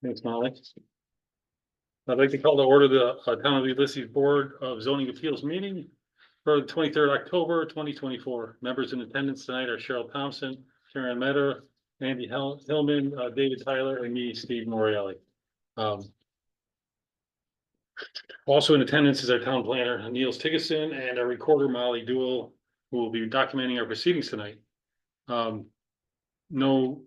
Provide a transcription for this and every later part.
Thanks, Molly. I'd like to call to order the Town of Ulysses Board of Zoning Appeals meeting for the 23rd October 2024. Members in attendance tonight are Cheryl Thompson, Karen Metter, Andy Hillman, David Tyler, and me, Steve Morelli. Also in attendance is our town planner, Niels Tigeson, and our recorder, Molly Duell, who will be documenting our proceedings tonight. Nobody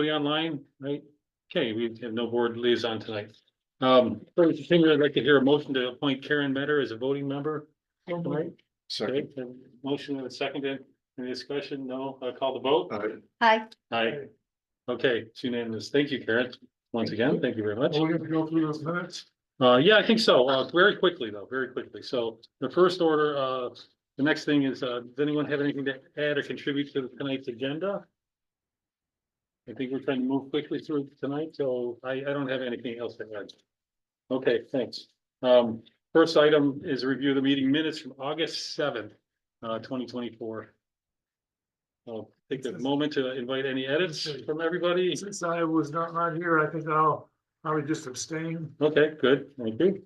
online, right? Okay, we have no board liaison tonight. First thing, I'd like to hear a motion to appoint Karen Metter as a voting member. Right? Second. Okay, motion and seconded. Any discussion? No, call the vote. Hi. Aye. Okay, it's unanimous. Thank you, Karen. Once again, thank you very much. We have to go through those minutes. Yeah, I think so. Very quickly though, very quickly. So the first order, the next thing is, does anyone have anything to add or contribute to tonight's agenda? I think we're trying to move quickly through tonight, so I don't have anything else to add. Okay, thanks. First item is a review of the meeting minutes from August 7th, 2024. I'll take a moment to invite any edits from everybody. Since I was not here, I think I'll probably just abstain. Okay, good, thank you.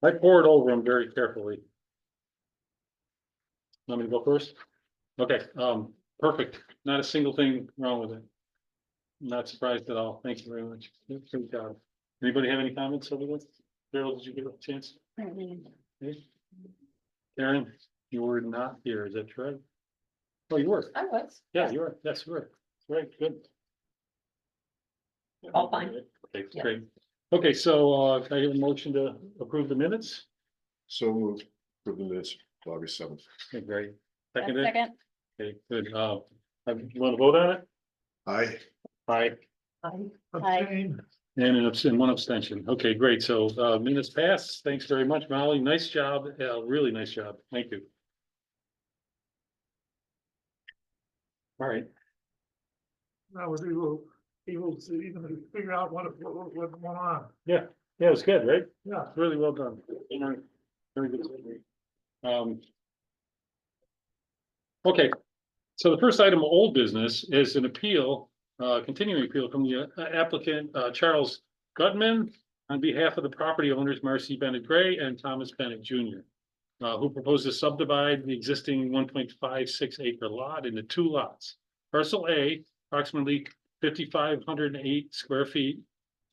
I poured over them very carefully. Want me to go first? Okay, perfect. Not a single thing wrong with it. Not surprised at all. Thank you very much. Good job. Anybody have any comments over this? Carol, did you get a chance? Okay. Karen, you were not here, is that true? Oh, you were? I was. Yeah, you were. Yes, you were. Right, good. All fine. Okay, Yeah. great. Okay, so can I have a motion to approve the minutes? So moved for the minutes, August 7th. Okay, great. Seconded? Second. Okay, good. You want to vote on it? Aye. Aye. Abstain. And one abstention. Okay, great. So minutes passed. Thanks very much, Molly. Nice job. Really nice job. Thank you. All right. I was able to even figure out what's going on. Yeah, it was good, right? Yeah. Really well done. Very good. Okay, so the first item of old business is an appeal, continuing appeal from the applicant, Charles Gutman, on behalf of the property owners, Marcy Bennett Gray and Thomas Bennett Jr., who propose to subdivide the existing 1.56 acre lot into two lots. Parcel A, approximately 5,508 square feet,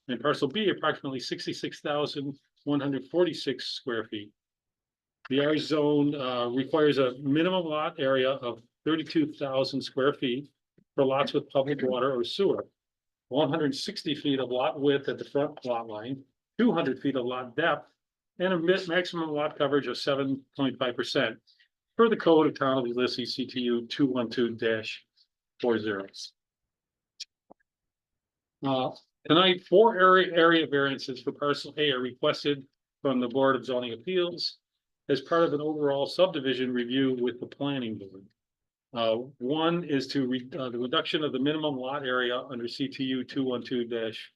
and parcel B, approximately 66,146 square feet. The R zone requires a minimum lot area of 32,000 square feet for lots with public water or sewer. 160 feet of lot width at the front lot line, 200 feet of lot depth, and a maximum lot coverage of 7.5% per the code of Town of Ulysses CTU 212-40. Tonight, 4 area variances for parcel A are requested from the Board of Zoning Appeals as part of an overall subdivision review with the planning board. One is to the reduction of the minimum lot area under CTU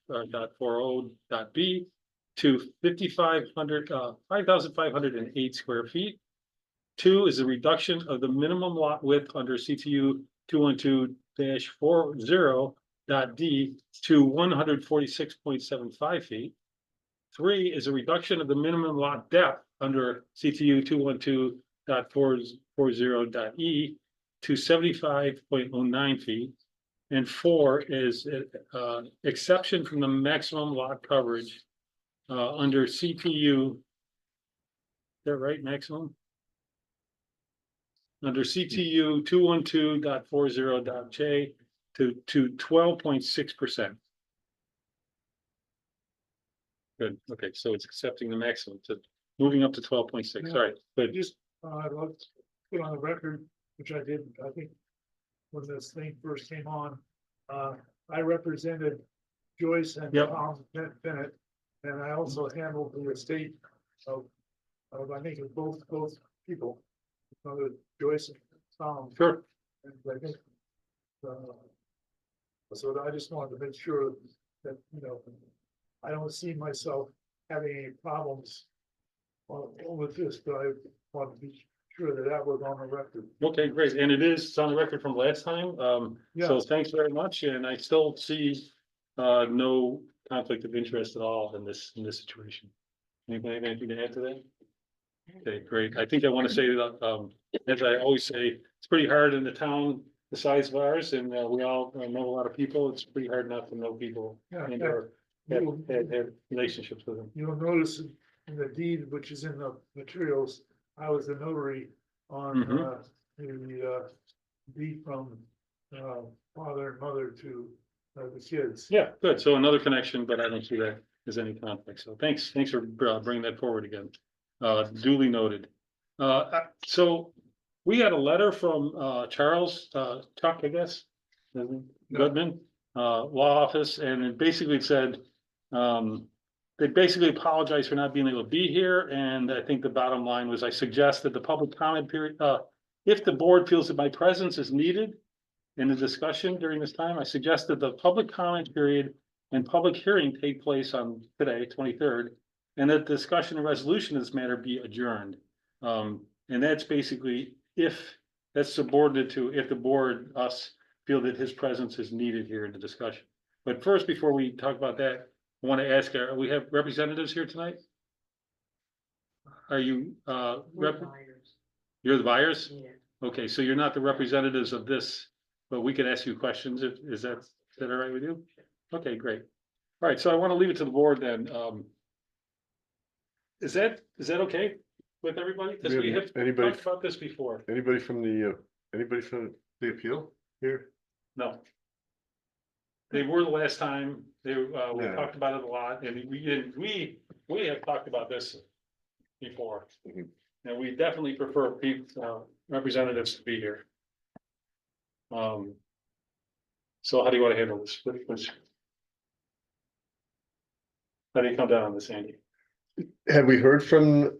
212-.40.b to 5,508 square feet. 2 is a reduction of the minimum lot width under CTU 212-40.d to 146.75 feet. 3 is a reduction of the minimum lot depth under CTU 212.440.e to 75.09 feet. And 4 is exception from the maximum lot coverage under CTU. Is that right, maximum? Under CTU 212.40.j to 12.6%. Good, okay, so it's accepting the maximum to moving up to 12.6. All right, good. Just, I'd like to put on the record, which I did, I think, when this thing first came on, I represented Joyce and Yep. Tom Bennett, and I also handled the estate of I think of both people, Joyce and Tom. Sure. And I think, so I just wanted to make sure that, I don't see myself having any problems with this, but I want to be sure that that was on the record. Okay, great. And it is, it's on the record from last time. So Yeah. thanks very much. And I still see no conflict of interest at all in this situation. Anybody have anything to add to that? Okay, great. I think I want to say that, as I always say, it's pretty hard in the town the size of ours, and we all know a lot of people. It's pretty hard not to know people Yeah, and yeah. or have relationships with them. You'll notice in the deed, which is in the materials, I was the notary on, the deed from, father and mother to, the kids. Yeah, good. So another connection, but I don't see that as any conflict. So thanks for bringing that forward again. Duly noted. So we had a letter from Charles Chuck, I guess, Goodman, law office, and it basically said they basically apologized for not being able to be here, and I think the bottom line was I suggested the public comment period, if the board feels that my presence is needed in the discussion during this time, I suggested the public comment period and public hearing take place on today, 23rd, and that discussion and resolution of this matter be adjourned. And that's basically if that's subordinate to if the board, us, feel that his presence is needed here in the discussion. But first, before we talk about that, I want to ask, we have representatives here tonight? Are you, you're the buyers? Yeah. Okay, so you're not the representatives of this, but we can ask you questions if, is that all right with you? Okay, great. All right, so I want to leave it to the board then. Is that okay with everybody? Because we have Anybody, talked about this before. anybody from the appeal here? No. They were the last time, we Yeah. talked about it a lot, and we have talked about this before. Mhm. And we definitely prefer representatives to be here. So how do you want to handle this? How do you come down on this, Andy? Have we heard from,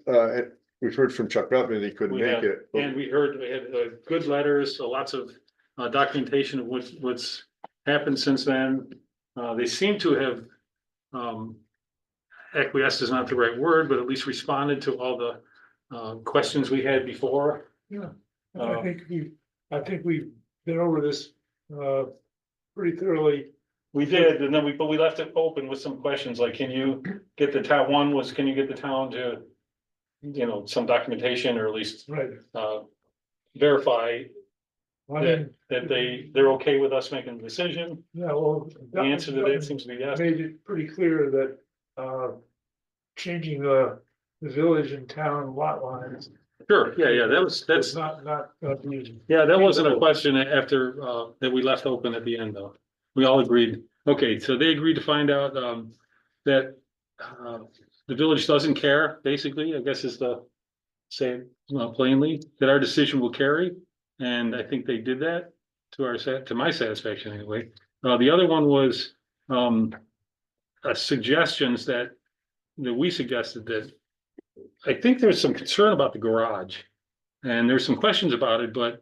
we've heard from Chuck Ruttman, he couldn't We make have, it. and we had good letters, so lots of documentation of what's happened since then. They seem to have acquiesced is not the right word, but at least responded to all the questions we had before. Yeah, I think we've been over this, pretty thoroughly. We did, and then but we left it open with some questions, like, can you get the town, can you get the town to, some documentation, or at least Right. verify I mean, that they're okay with us making the decision? yeah, well. The answer to that seems to be yes. Made it pretty clear that, changing the village and town lot lines. Sure, yeah, that's, Not be. yeah, that wasn't a question after, that we left open at the end, though. We all agreed. Okay, so they agreed to find out, that, the village doesn't care, basically, I guess is the, say it plainly, that our decision will carry. And I think they did that to my satisfaction anyway. The other one was, suggestions that we suggested that I think there's some concern about the garage, and there's some questions about it, but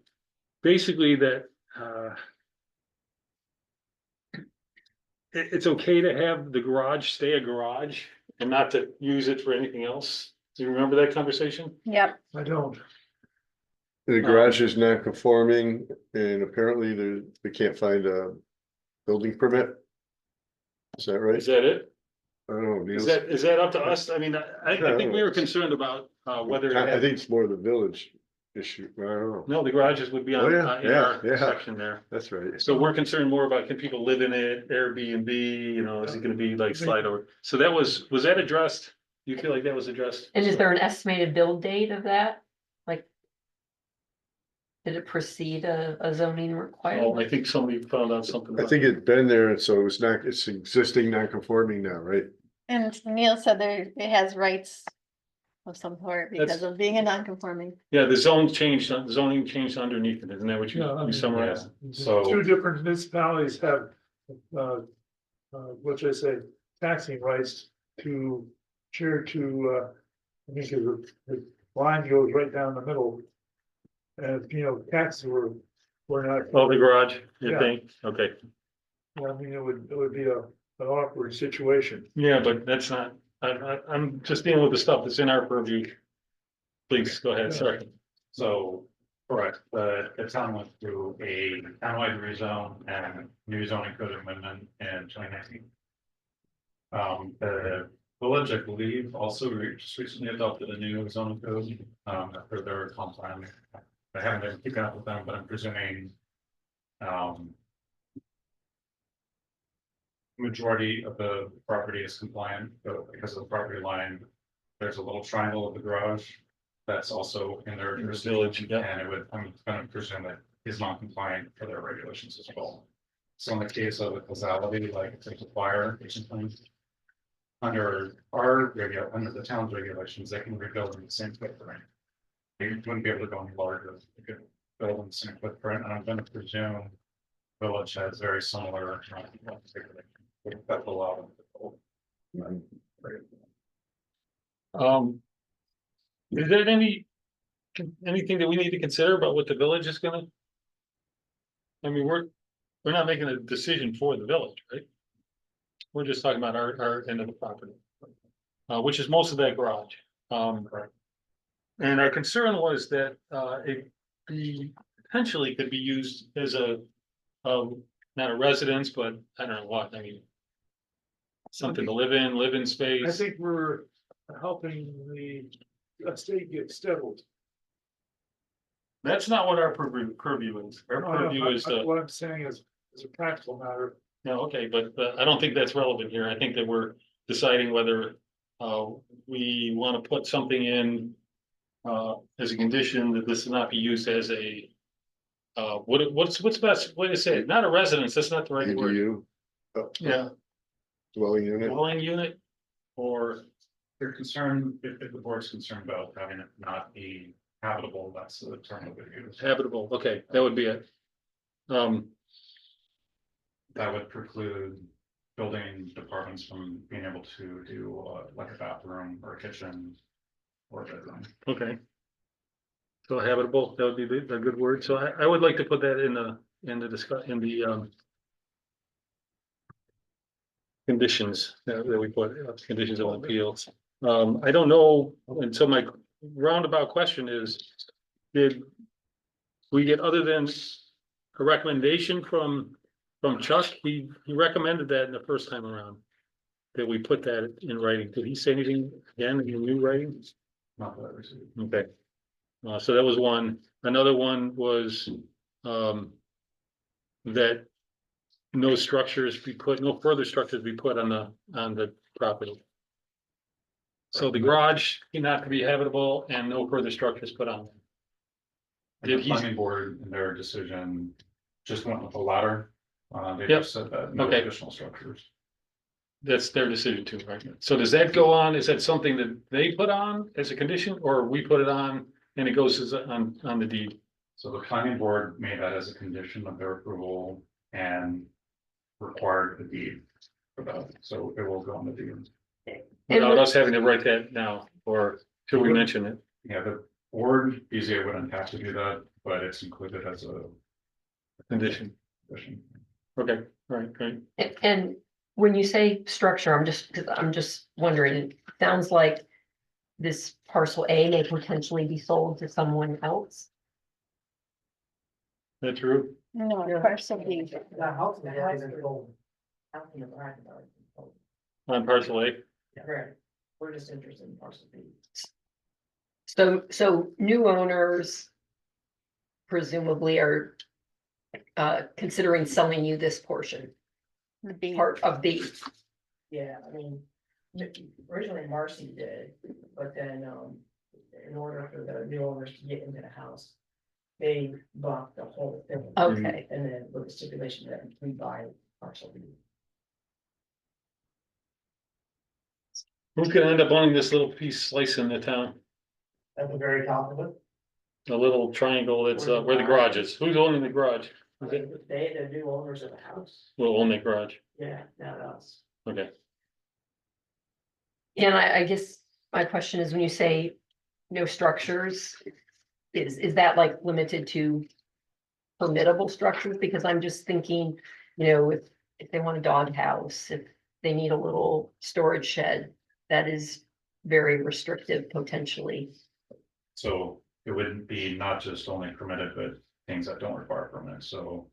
basically that it's okay to have the garage stay a garage and not to use it for anything else. Do you remember that conversation? Yep. I don't. The garage is not conforming, and apparently they can't find a building permit. Is that right? Is that it? I don't know. Is Neil's- that up to us? I mean, I think we were concerned about whether. I think it's more the village issue. I don't know. No, the garages would be Oh, on, yeah, in our yeah. section there. That's right. So we're concerned more about, can people live in it, Airbnb, is it gonna be like slide over? So that was that addressed? You feel like that was addressed? And is there an estimated build date of that? Like, did it precede a zoning Oh, requirement? I think somebody found out something. I think it'd been there, and so it's existing non-conforming now, right? And Neil said there, it has rights of some sort because That's- of being a non-conforming. Yeah, the zoning changed underneath it, isn't that what Yeah, I you mean, summarized? So, Two different municipalities have, what should I say, taxing rights to share to, I think the line goes right down the middle. And, taxes were not. oh, the garage, you Yeah. think? Okay, I mean, it would be an awkward situation. yeah, but that's not, I'm just dealing with the stuff that's in our purview. Please, go ahead, sorry. So, correct, the town went through a townwide rezone and new zoning code amendment in 2019. The village, I believe, also just recently adopted a new zoning code, after their comp plan. I haven't been keeping up with them, but I'm presuming, majority of the property is compliant, but because of the property line, there's a little triangle of the garage. That's also in their jurisdiction, and it would, I'm gonna presume that is non-compliant for their regulations as well. So in the case of a causality, like if there's a fire or something. Under under the town's regulations, they can rebuild in the same footprint. They wouldn't be able to go any larger, they could build in the same footprint, and I'm gonna presume. Village has very similar. That will allow them to. Is there anything that we need to consider about what the village is gonna? I mean, we're not making a decision for the village, right? We're just talking about our end of the property. Which is most of that garage. And our concern was that, it potentially could be used as not a residence, but I don't know what, I mean. Something to live in I space. think we're helping the estate get settled. That's not what our purview is. Our purview is, What I'm saying is, as a practical matter, no, okay, but I don't think that's relevant here. I think that we're deciding whether we want to put something in as a condition that this not be used as a what's best way to say it? Not a residence, that's not the right word. ADU, Yeah, dwelling unit. dwelling unit or They're concerned, if the board's concerned about having it not be habitable, that's the term of it used. habitable. Okay, that would be it. That would preclude building departments from being able to do like a bathroom or a kitchen. Or a bedroom. Okay. So habitable, that would be a good word. So I would like to put that in the conditions that we put, conditions of appeals. I don't know, and so my roundabout question is, did we get other than a recommendation from Chuck? He recommended that in the first time around. That we put that in writing. Did he say anything again in new writing? Not that I received. Okay. So that was one. Another one was, that no further structures be put on the property. So the garage cannot be habitable and no further structures put on. And the Did he- planning board in their decision just went with the latter. They Yep. just said that no Okay. additional structures. That's their decision too, right? So does that go on? Is that something that they put on as a condition or we put it on and it goes as on the deed? So the planning board made that as a condition of their approval and required the deed for that, so it will go on the deed. Without us having to write that now, or should we mention it? Yeah, the board, BZA wouldn't have to do that, but it's included as a Condition. condition. Okay, all right, great. And when you say structure, I'm just wondering, it sounds like this parcel A may potentially be sold to someone else. That's true. No, Yeah. parcel B. On parcel A. We're just interested in parcel B. So new owners presumably are considering selling you this portion, The B. part of B. Yeah, I mean, originally Marcy did, but then, in order for the new owners to get into the house. They bought the whole thing. Okay, And then with the stipulation that we buy parcel B. Who's gonna end up owning this little piece slicing the town? At the very top of it. The little triangle that's where the garage is. Who's owning the garage? Okay, They, the new owners of the house, we'll own that garage. yeah, not us. Okay. and I guess my question is, when you say no structures, is that like limited to permittable structures? Because I'm just thinking, if they want a dog house, if they need a little storage shed, that is very restrictive potentially. So it wouldn't be not just only permitted, but things that don't require permit, so.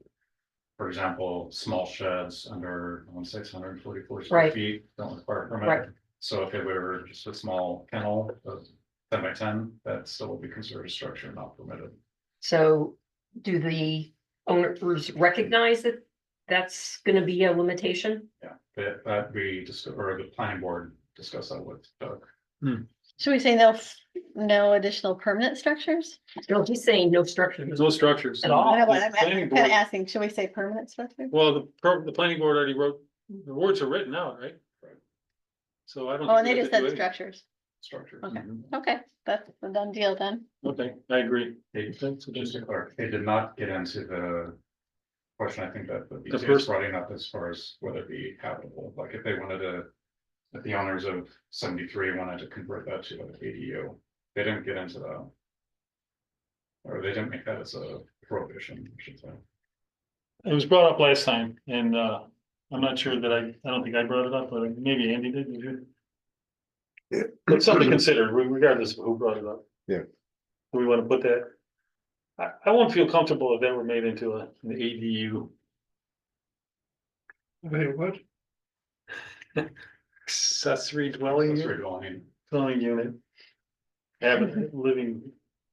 For example, small sheds under 644 square Right. feet don't require a Right. permit. So if it were just a small kennel of 10 by 10, that still would be considered a structure not permitted. So do the owners recognize that that's gonna be a limitation? Yeah, that we just, or the planning board discussed that with Doug. Should we say no additional permanent structures? No, he's saying no structure. There's no structures. At all? I know, but The planning I'm kind board- of asking, should we say permanent structure? Well, the planning board already wrote, the words are written out, right? So I don't. Oh, think and they we have just to said do anything. structures. Structure. Okay, Mhm. okay, that's a done deal then. Okay, I agree. They, That's a just to good- clarify, they did not get into the question, I think that the BZA first- is brought up as far as whether it be habitable, like if they wanted to. If the owners of 73 wanted to convert that to an ADU, they didn't get into that. Or they didn't make that as a prohibition, I should say. It was brought up last time and I'm not sure that I don't think I brought it up, but maybe Andy did. You did. Yeah. It's something to consider regardless of who brought it up. Yeah. Do we want to put that? I won't feel comfortable if that were made into an ADU. Wait, what? Accessory dwelling Accessory unit. dwelling. Dwelling unit.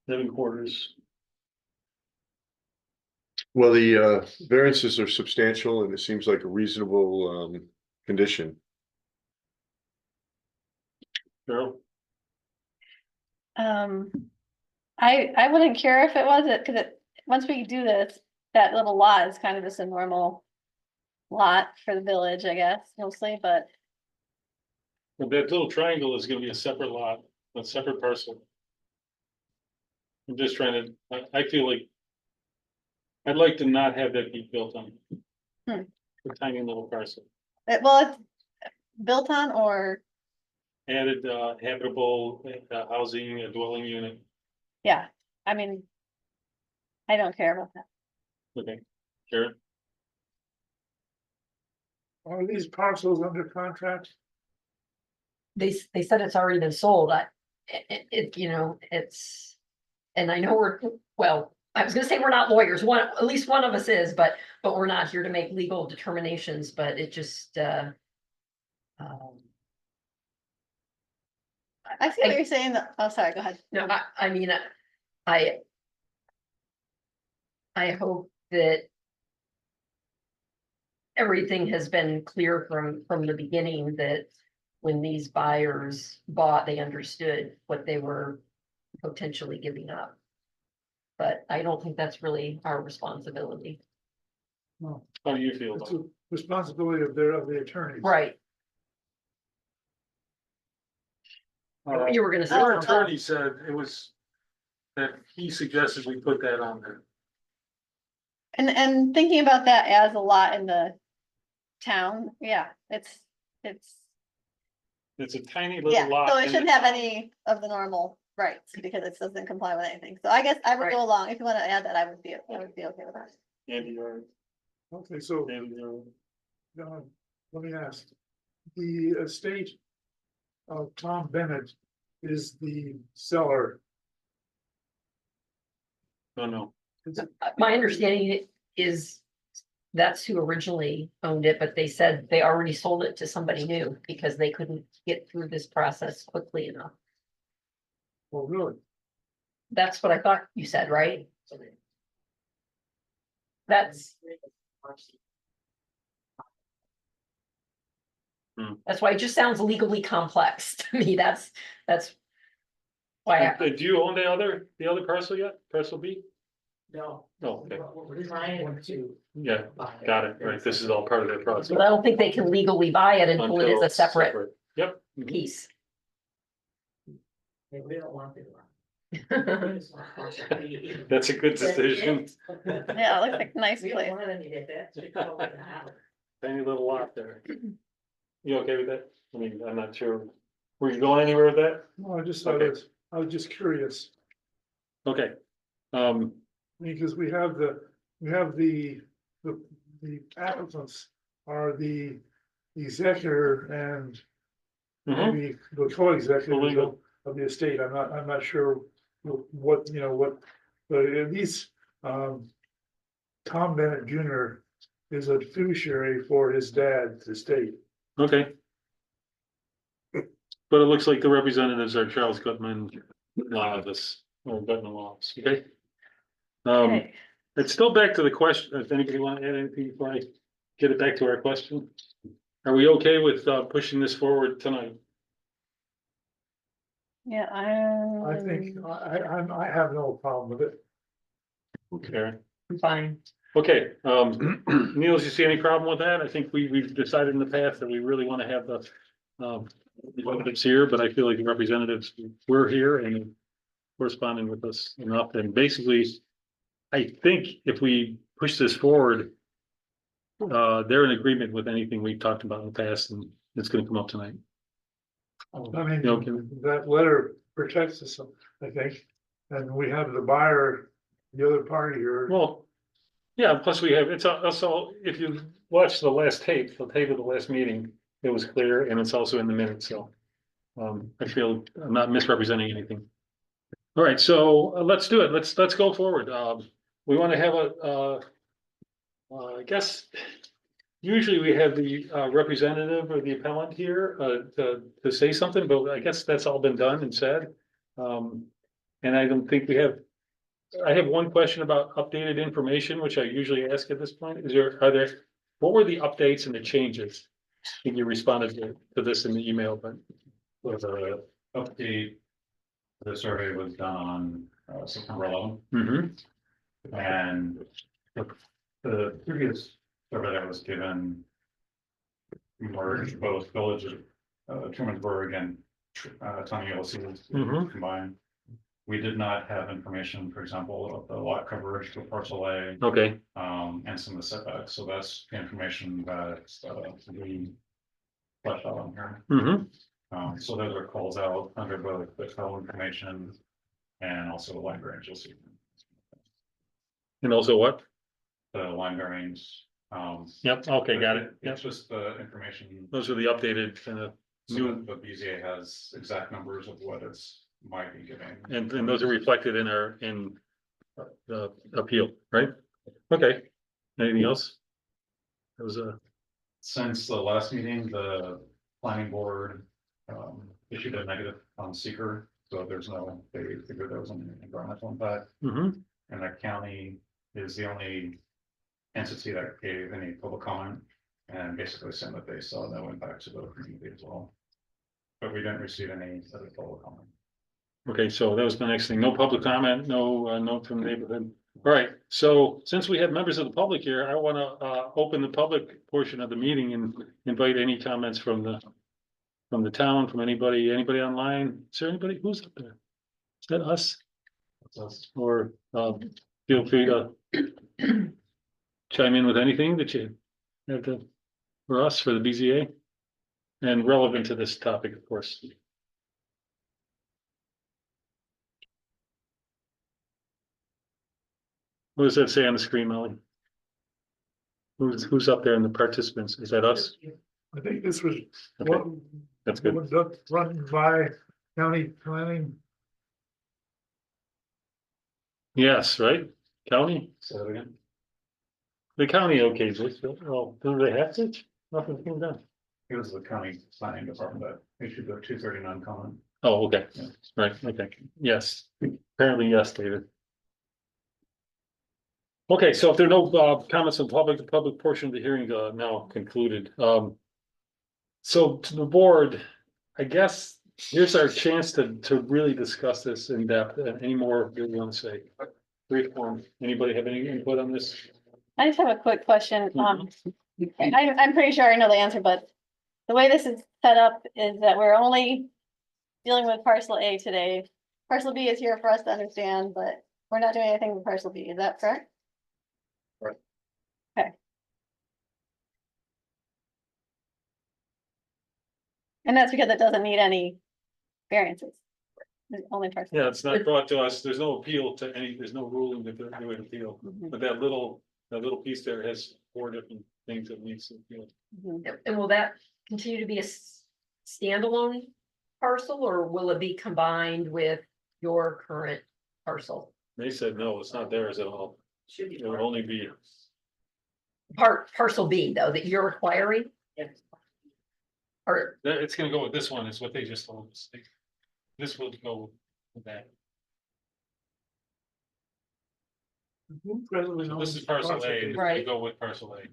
Living quarters. Well, the variances are substantial and it seems like a reasonable condition. Cheryl? I wouldn't care if it was it, cause once we do this, that little lot is kind of just a normal lot for the village, I guess, mostly, but But that little triangle is gonna be a separate lot, a separate parcel. I'm just trying to, I feel like. I'd like to not have that be built on. Hmm. A tiny little parcel, well, it's built on or, added habitable housing, a dwelling unit, yeah, I mean. I don't care about that. okay, Karen? Are these parcels under contract? They said it's already been sold. You know, it's, and I know well, I was gonna say we're not lawyers. At least one of us is, but we're not here to make legal determinations, but it just, I see what you're saying, oh, sorry, go ahead. no, I mean, I hope that everything has been clear from the beginning that when these buyers bought, they understood what they were potentially giving up. But I don't think that's really our responsibility. No, How do you feel it's about a responsibility of the attorneys. Right. it? You were gonna say, Our Oh, attorney said it was, that he suggested we put that on there. And thinking about that as a lot in the town, yeah, it's, It's a tiny yeah, little lot. so it and shouldn't have any of the normal rights because it doesn't comply with anything. So I guess I would Right. go along, if you wanna add that, I would be okay with that. Andy, you're, Okay, so Andy, you're. let me ask, the estate of Tom Bennett is the seller. No. Is it- my understanding is that's who originally owned it, but they said they already sold it to somebody new because they couldn't get through this process quickly enough. Oh, really? That's what I thought you said, right? That's why it just sounds legally complex to me. That's why Do you own the other parcel yet? Parcel B? No. No, okay, We're trying to. yeah, got it, right, this is all part of that process. but I don't think they can legally buy it until it is a it's separate Yep. Mhm. piece. We don't want to. That's a good decision. Yeah, it looks like a nice We don't place. want any of that. Just go with the house. Tiny little lot there. You okay with that? I mean, I'm not sure. Were you going anywhere with that? No, Okay. I was just curious, Okay. because we have the applicants are the executor and mhm. maybe the co-executor Legal. of the estate. I'm not sure what, you know, what, but at least, Tom Bennett Jr. is a fiduciary for his dad, the state. Okay. But it looks like the representatives are Charles Gutman, this, or Gutman Laws, okay? Okay. It's still back to the question, if anybody want to add anything before I get it back to our question? Are we okay with, pushing this forward tonight? Yeah, I think, I have no problem with it. Okay. I'm fine. Okay, Niels, you see any problem with that? I think we've decided in the past that we really want to have the, representatives here, but I feel like the representatives were here and corresponding with us enough, and basically, I think if we push this forward, they're in agreement with anything we've talked about in the past, and it's gonna come up tonight. I mean, Okay. that letter protects us, I think, and we have the buyer, the other party here. Well, yeah, plus we have, it's also, if you watch the last tape, the tape of the last meeting, it was clear, and it's also in the minutes, so. I feel I'm not misrepresenting anything. All right, so let's do it. Let's go forward. We want to have I guess, usually we have the representative or the appellant here to say something, but I guess that's all been done and said. And I don't think I have one question about updated information, which I usually ask at this point. What were the updates and the changes? I think you responded to this in the email, but. Was a update. The survey was done on September 11th, Mm-hmm. and the previous survey that was given merged both villages, Trumansburg and Tony LCs Mhm. combined. We did not have information, for example, of the lot coverage for parcel A, Okay, and some of the setbacks, so that's the information that we fleshed out on here. mm-hmm. So those are calls out under both the federal information and also the line variance, you'll see. And also what? The line variance. Yep, okay, got it. Yep, It's just the information. those are the updated, So new, the BZA has exact numbers of what it's might be giving. and those are reflected in the appeal, right? Okay, anything else? It was Since the last meeting, the planning board issued a negative on seeker, so they figured there was an environmental impact. mhm. And the county is the only entity that gave any public comment and basically said that they saw no impact to the community as well. But we didn't receive any other public comment. Okay, so that was the next thing. No public comment, no note from the neighborhood. All right, so since we have members of the public here, I want to open the public portion of the meeting and invite any comments from the town, from anybody online. Is there anybody who's up there? Is that us? That's us. Or feel free to chime in with anything that you have for us, for the BZA. And relevant to this topic, of course. What does that say on the screen, Molly? Who's up there in the participants? Is that us? I think this was Okay, what that's good. was run by county planning. Yes, right? County? Say that again. The county okays it, well, do they have to? Nothing came done. It was the county planning department that issued the 239 comment. Oh, okay, Yeah. right, okay, yes, apparently, yes, David. Okay, so if there are no comments on the public portion of the hearing now concluded. So to the board, I guess here's our chance to really discuss this in depth. Any more you want to say? Brief form. Anybody have any input on this? I just have a quick question. Mhm. I'm pretty sure I know the answer, but the way this is set up is that we're only dealing with parcel A today. Parcel B is here for us to understand, but we're not doing anything with parcel B. Is that correct? Right. Okay. And that's because it doesn't need any variances. It's only parcel. Yeah, it's not brought to us. There's no appeal to there's no ruling that they're doing appeal. Mhm, But that little piece there has 4 different things that needs to appeal. mhm. And will that continue to be a standalone parcel, or will it be combined with your current parcel? They said, no, it's not theirs at all. Should be. It would only be, Parcel B though, that you're acquiring? Or, it's gonna go with this one, is what they just told us. This will go with that. Who presently So this owns is parcel A, B? and it's gonna Right. go with parcel A.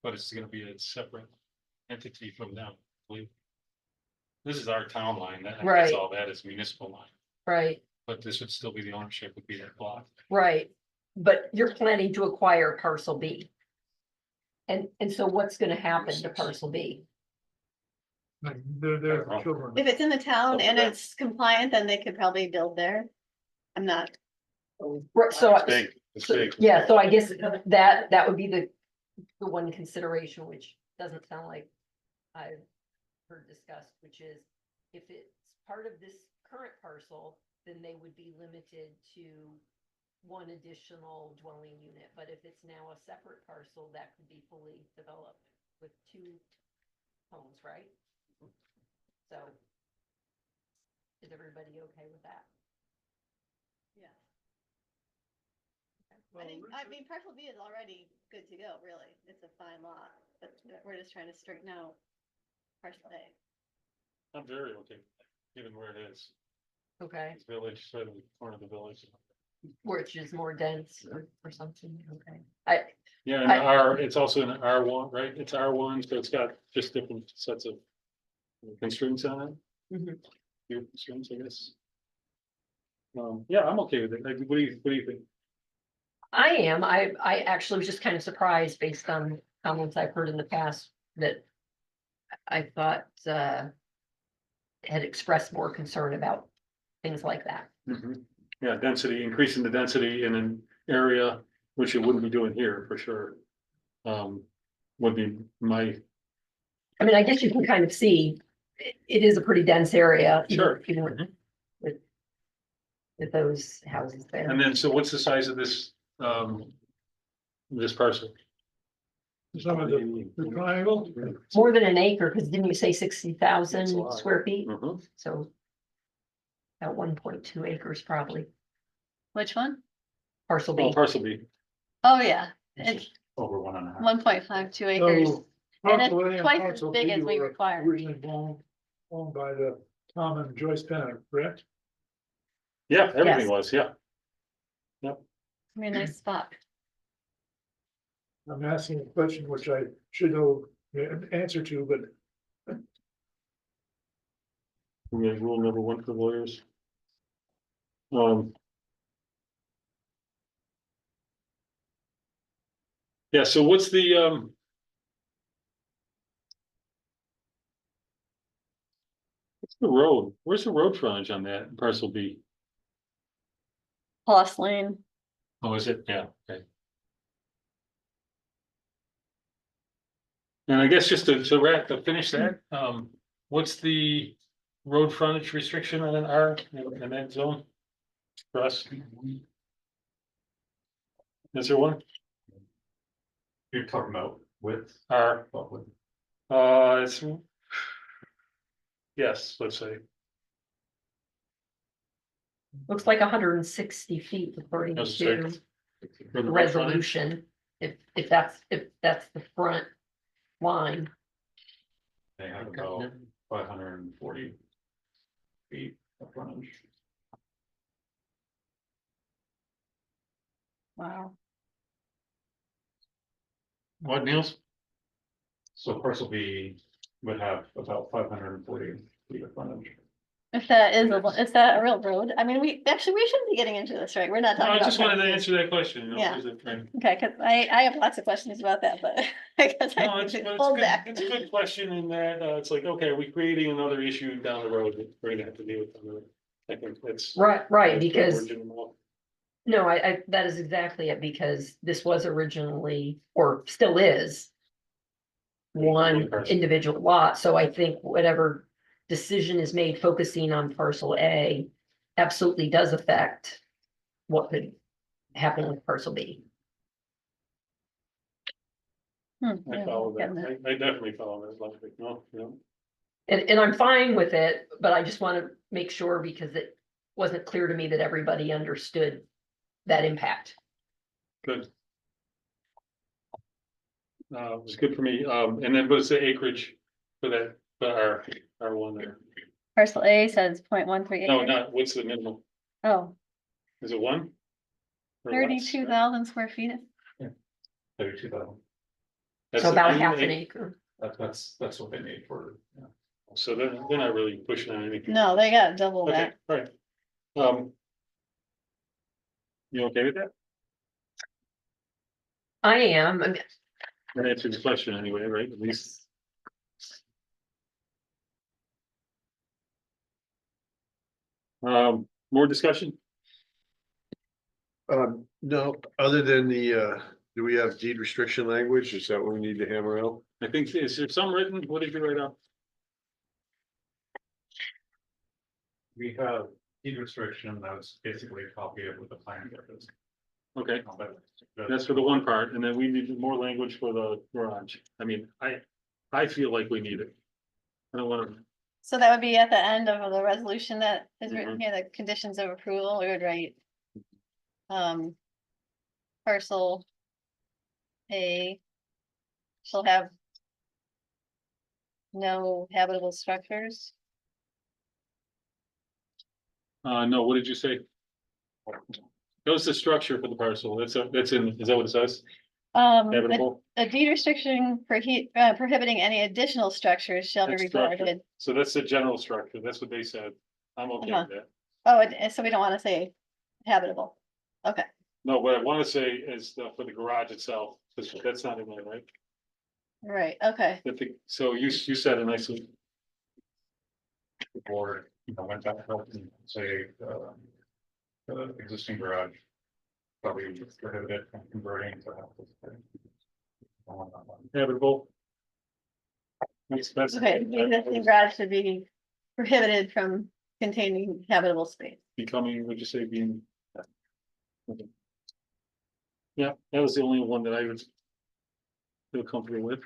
But it's gonna be a separate entity from them, I believe. This is our town line, that's Right. all that is municipal line, right, but this would still be the ownership would be that block. right, but you're planning to acquire parcel B. And so what's gonna happen to parcel B? Like, they're children. If it's in the town and it's compliant, then they could probably build there. I'm not, Right, so, It's big, it's big. yeah, so I guess that would be the one consideration, which doesn't sound like I've heard discussed, which is if it's part of this current parcel, then they would be limited to one additional dwelling unit, but if it's now a separate parcel, that could be fully developed with 2 homes, right? So is everybody okay with that? yeah. I mean, parcel B is already good to go, really. It's a fine lot, but we're just trying to straighten out parcel A. I'm very okay, with that, given where it is, Okay, it's village, sort of the corner of the village. which is more dense or something, okay. Yeah, and it's also an R1, right? It's R1, so it's got just different sets of constraints on it. Mhm. Few constraints, I guess. Yeah, I'm okay with it. Like, what do you think? I am, I actually was just kind of surprised based on comments I've heard in the past that I thought, had expressed more concern about things like that. Yeah, density, increasing the density in an area, which you wouldn't be doing here for sure. Would be my, I mean, I guess you can kind of see, it is a pretty dense area. Sure. Even with those houses there. and then, so what's the size of this parcel? Some of the triangle, More than an acre, because didn't you say That's a 60,000 lot. square feet? Mhm. So about 1.2 acres probably, Which one? parcel Well, B. parcel B, Oh, yeah, it's Over 1.5. 1.52 acres. so. And it's parcel A and twice as parcel big B as we were require. Originally owned by the Tom and Joyce Bennett, correct? yeah, everything Yes. was, yeah. I mean, nice spot. I'm asking a question which I should know the answer to, but We have rule number 1 for lawyers. Yeah, so what's the what's the road? Where's the road frontage on that parcel B? Plus lane. Oh, is it? Yeah, okay. And I guess just to finish that, what's the road frontage restriction on an R in that zone? For us? Is there one? You're talking about width, R, what width? it's. Yes, let's say, Looks like 160 feet according That's to right. the for the road frontage? resolution. If that's the front line. They have Okay. about 540 feet of frontage. Wow. What, Niels? So parcel B would have about 540 feet of frontage. Is that a real road? I mean, we shouldn't be getting into this, right? We're not No, talking I about. just wanted to privacy. answer that question, you know, Yeah. is it, right? Okay, cause I have lots of questions about that, but I guess No, I it's, need but to it's hold good, back. it's a good question in that, it's like, okay, are we creating another issue down the road that we're gonna have to deal with on the road? I think that's. Right, that's the because origin of all. no, that is exactly it, because this was originally, or still is. One person. individual lot, so I think whatever decision is made focusing on parcel A. Absolutely does affect what could happen with parcel B. I Yeah, follow that, getting that. I definitely follow that logic, no, you know, And I'm fine with it, but I just want to make sure because wasn't clear to me that everybody understood that impact. Good. It was good for me, and then what is the acreage for that, for our one there? Parcel A says 0.13 No, acres. not, what's the minimum? Oh, Is it one? Or less? 32,000 square feet. 32,000. That's So the about a minimum half an ac- acre. That's what they need for, yeah. So they're not really pushing on anything. No, they got double Okay, that. all right. You okay with that? I am, I mean, That answers the question anyway, right? At least. More discussion? No, other than do we have deed restriction language? Is that what we need to hammer out? I think, is there some written? What did you write up? We have deed restriction, that's basically a copy of what the plan is. Okay, But that's for the one part, and then we need more language for the garage. I mean, I feel like we need it. I don't wanna, So that would be at the end of the resolution that is Mm-hmm. written here, the conditions of approval, we would write. Parcel A shall have no habitable structures. no, what did you say? That was the structure for the parcel. That's in, is that what it says? Habitable? A deed restriction prohibiting any additional structures shall be That's structure. recorded. So that's the general structure. That's what they said. I'm okay Uh-huh. with that. Oh, so we don't want to say habitable. Okay, No, what I wanna say is for the garage itself, because that's not in there, right? right, okay. So you said it nicely. the board, went back up and say, the existing garage. Probably prohibited from converting to. Habitable. That's Okay, the existing garage should be prohibited from containing habitable space. becoming, would you say being? Okay. Yeah, that was the only one that I would feel comfortable with.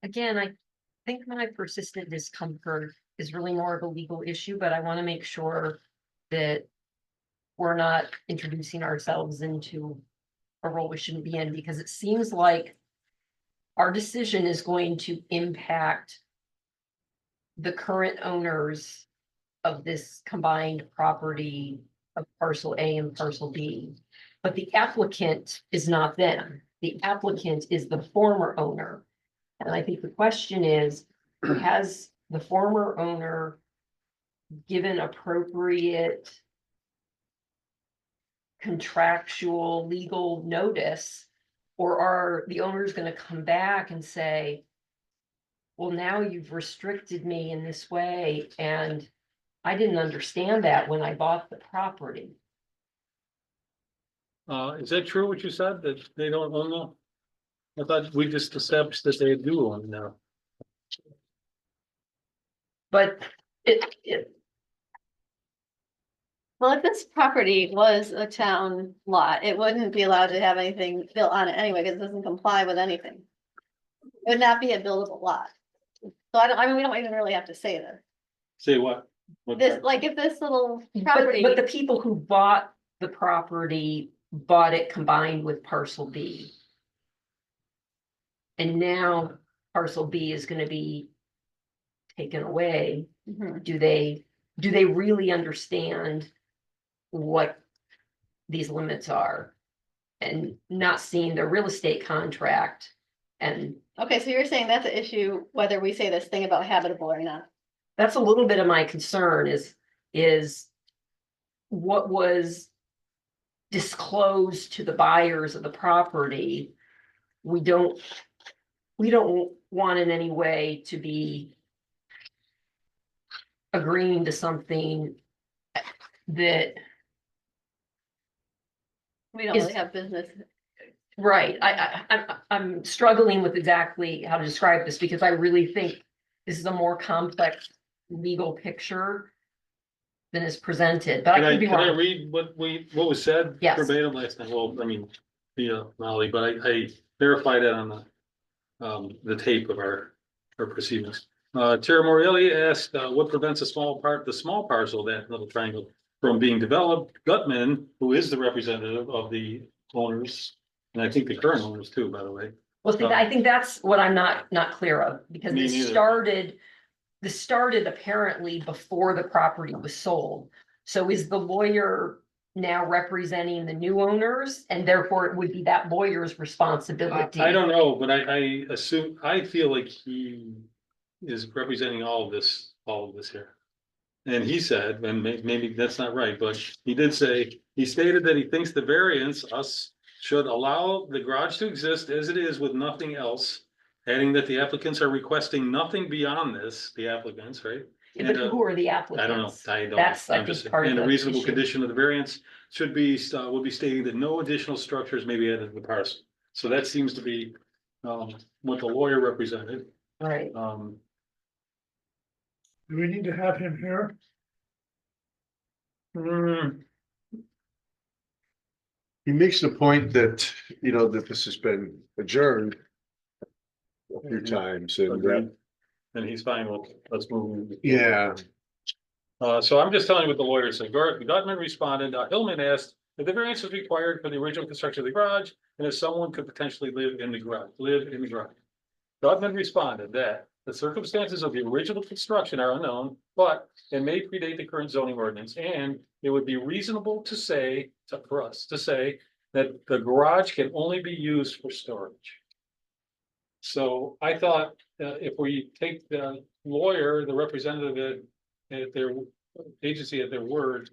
again, I think my persistent discomfort is really more of a legal issue, but I want to make sure that we're not introducing ourselves into a role we shouldn't be in, because it seems like our decision is going to impact the current owners of this combined property of parcel A and parcel B. But the applicant is not them. The applicant is the former owner. And I think the question is, has the former owner given appropriate contractual legal notice? Or are the owners going to come back and say, well, now you've restricted me in this way, and I didn't understand that when I bought the property. Is that true what you said, that they don't own them? I thought we just established that they do own now. But it, Well, if this property was a town lot, it wouldn't be allowed to have anything built on it anyway, because it doesn't comply with anything. It would not be a buildable lot. So I mean, we don't even really have to say that. Say what? What This, part? like, if this little but property, the people who bought the property bought it combined with parcel B. And now parcel B is gonna be taken away. Mhm. Do they really understand what these limits are? And not seeing the real estate contract and Okay, so you're saying that's an issue, whether we say this thing about habitable or not. that's a little bit of my concern is what was disclosed to the buyers of the property. We don't want in any way to be agreeing to something that, We don't Is- really have business. right, I'm struggling with exactly how to describe this, because I really think this is a more complex legal picture than is presented, but I could be Can I wrong. read what was said Yes. verbatim last time? Well, I mean, Molly, but I verify that on the tape of our proceedings. Tara Morelli asked, what prevents the small parcel, that little triangle, from being developed? Gutman, who is the representative of the owners, and I think the current owners too, by the way. Well, see, I think that's what I'm not clear of, because Me neither. this started apparently before the property was sold. So is the lawyer now representing the new owners, and therefore it would be that lawyer's responsibility? I don't know, but I assume, I feel like he is representing all of this here. And he said, and maybe that's not right, but he did say, he stated that he thinks the variance, should allow the garage to exist as it is with nothing else. Adding that the applicants are requesting nothing beyond this, the applicants, right? Yeah, but And, who are the applicants? I don't know, I don't. That's, I I'm think, just- part of And a the reasonable issue. condition of the variance should be, will be stating that no additional structures may be added to the parcel. So that seems to be, what the lawyer represented. Right, Do we need to have him here? hmm, He makes the point that, that this has been adjourned a few times and, agreed. And he's fine with, let's move. yeah, So I'm just telling you what the lawyer said. Gutman responded, Hillman asked if the variance was required for the original construction of the garage, and if someone could potentially live in the garage. Gutman responded that the circumstances of the original construction are unknown, but it may predate the current zoning ordinance, and it would be reasonable to say, for us to say, that the garage can only be used for storage. So I thought, if we take the lawyer, the representative at their agency at their word,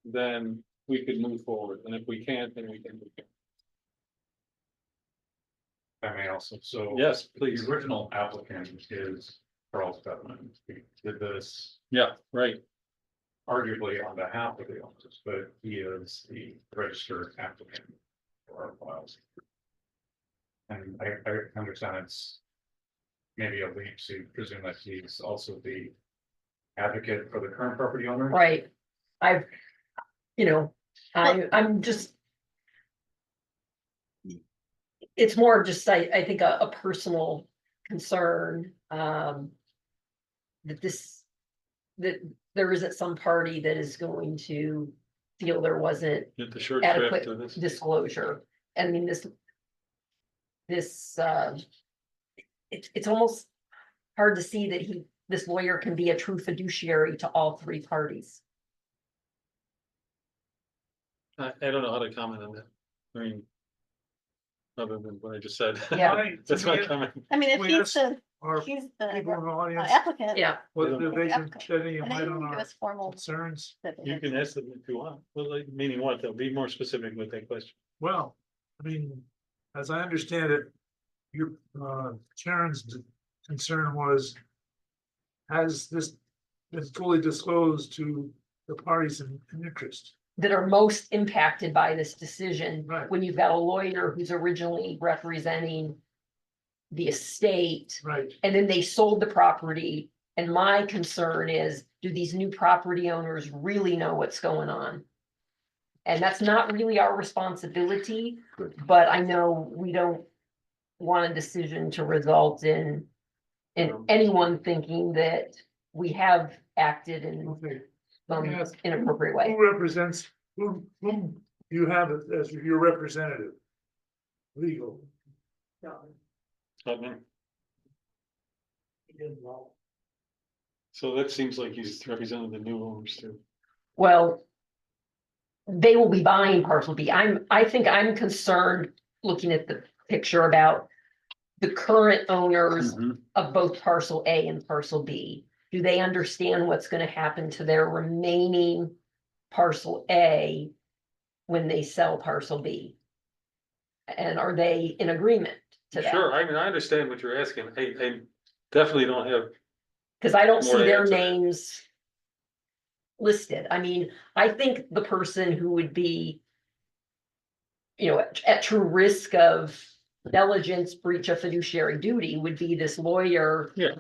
then we could move forward, and if we can't, then we can move on. I may also, so. Yes, please. The original applicant is Charles Gutman. He did this Yeah, right. arguably on behalf of the owners, but he is the registered applicant for our files. And I understand it's maybe a leap to presume that he's also the advocate for the current property owner. right. I'm just. It's more of just, I think, a personal concern, that there isn't some party that is going to feel there wasn't Get the short shrift adequate to this. disclosure. I mean, it's almost hard to see that this lawyer can be a true fiduciary to all three parties. I don't know how to comment on that. I mean, other than what I just said. Yeah. That's my comment. I mean, if We he's asked the, Our he's people in the the audience, applicant. Yeah, whether they can Applicant. shed any And light then on give our us formal. concerns. You can ask them if you want. Well, like, meaning what? They'll be more specific with that question. Well, I mean, as I understand it, your, Sharon's concern was, has this been fully disclosed to the parties in interest? that are most impacted by this decision. Right. When you've got a lawyer who's originally representing the estate, Right, and then they sold the property. And my concern is, do these new property owners really know what's going on? And that's not really our responsibility, but I know we don't want a decision to result in anyone thinking that we have acted in okay. some Yes. inappropriate way. Who represents, whom you have as your representative? Legal. Gutman. So that seems like he's representing the new owners too. Well, they will be buying parcel B. I think I'm concerned, looking at the picture, about the current owners of both parcel A and parcel B. Do they understand what's gonna happen to their remaining parcel A when they sell parcel B? And are they in agreement to that? Sure, I mean, I understand what you're asking. I definitely don't have, Cause I don't More see to their add to that. names listed. I mean, I think the person who would be, at true risk of negligence, breach of fiduciary duty would be this lawyer. Yeah.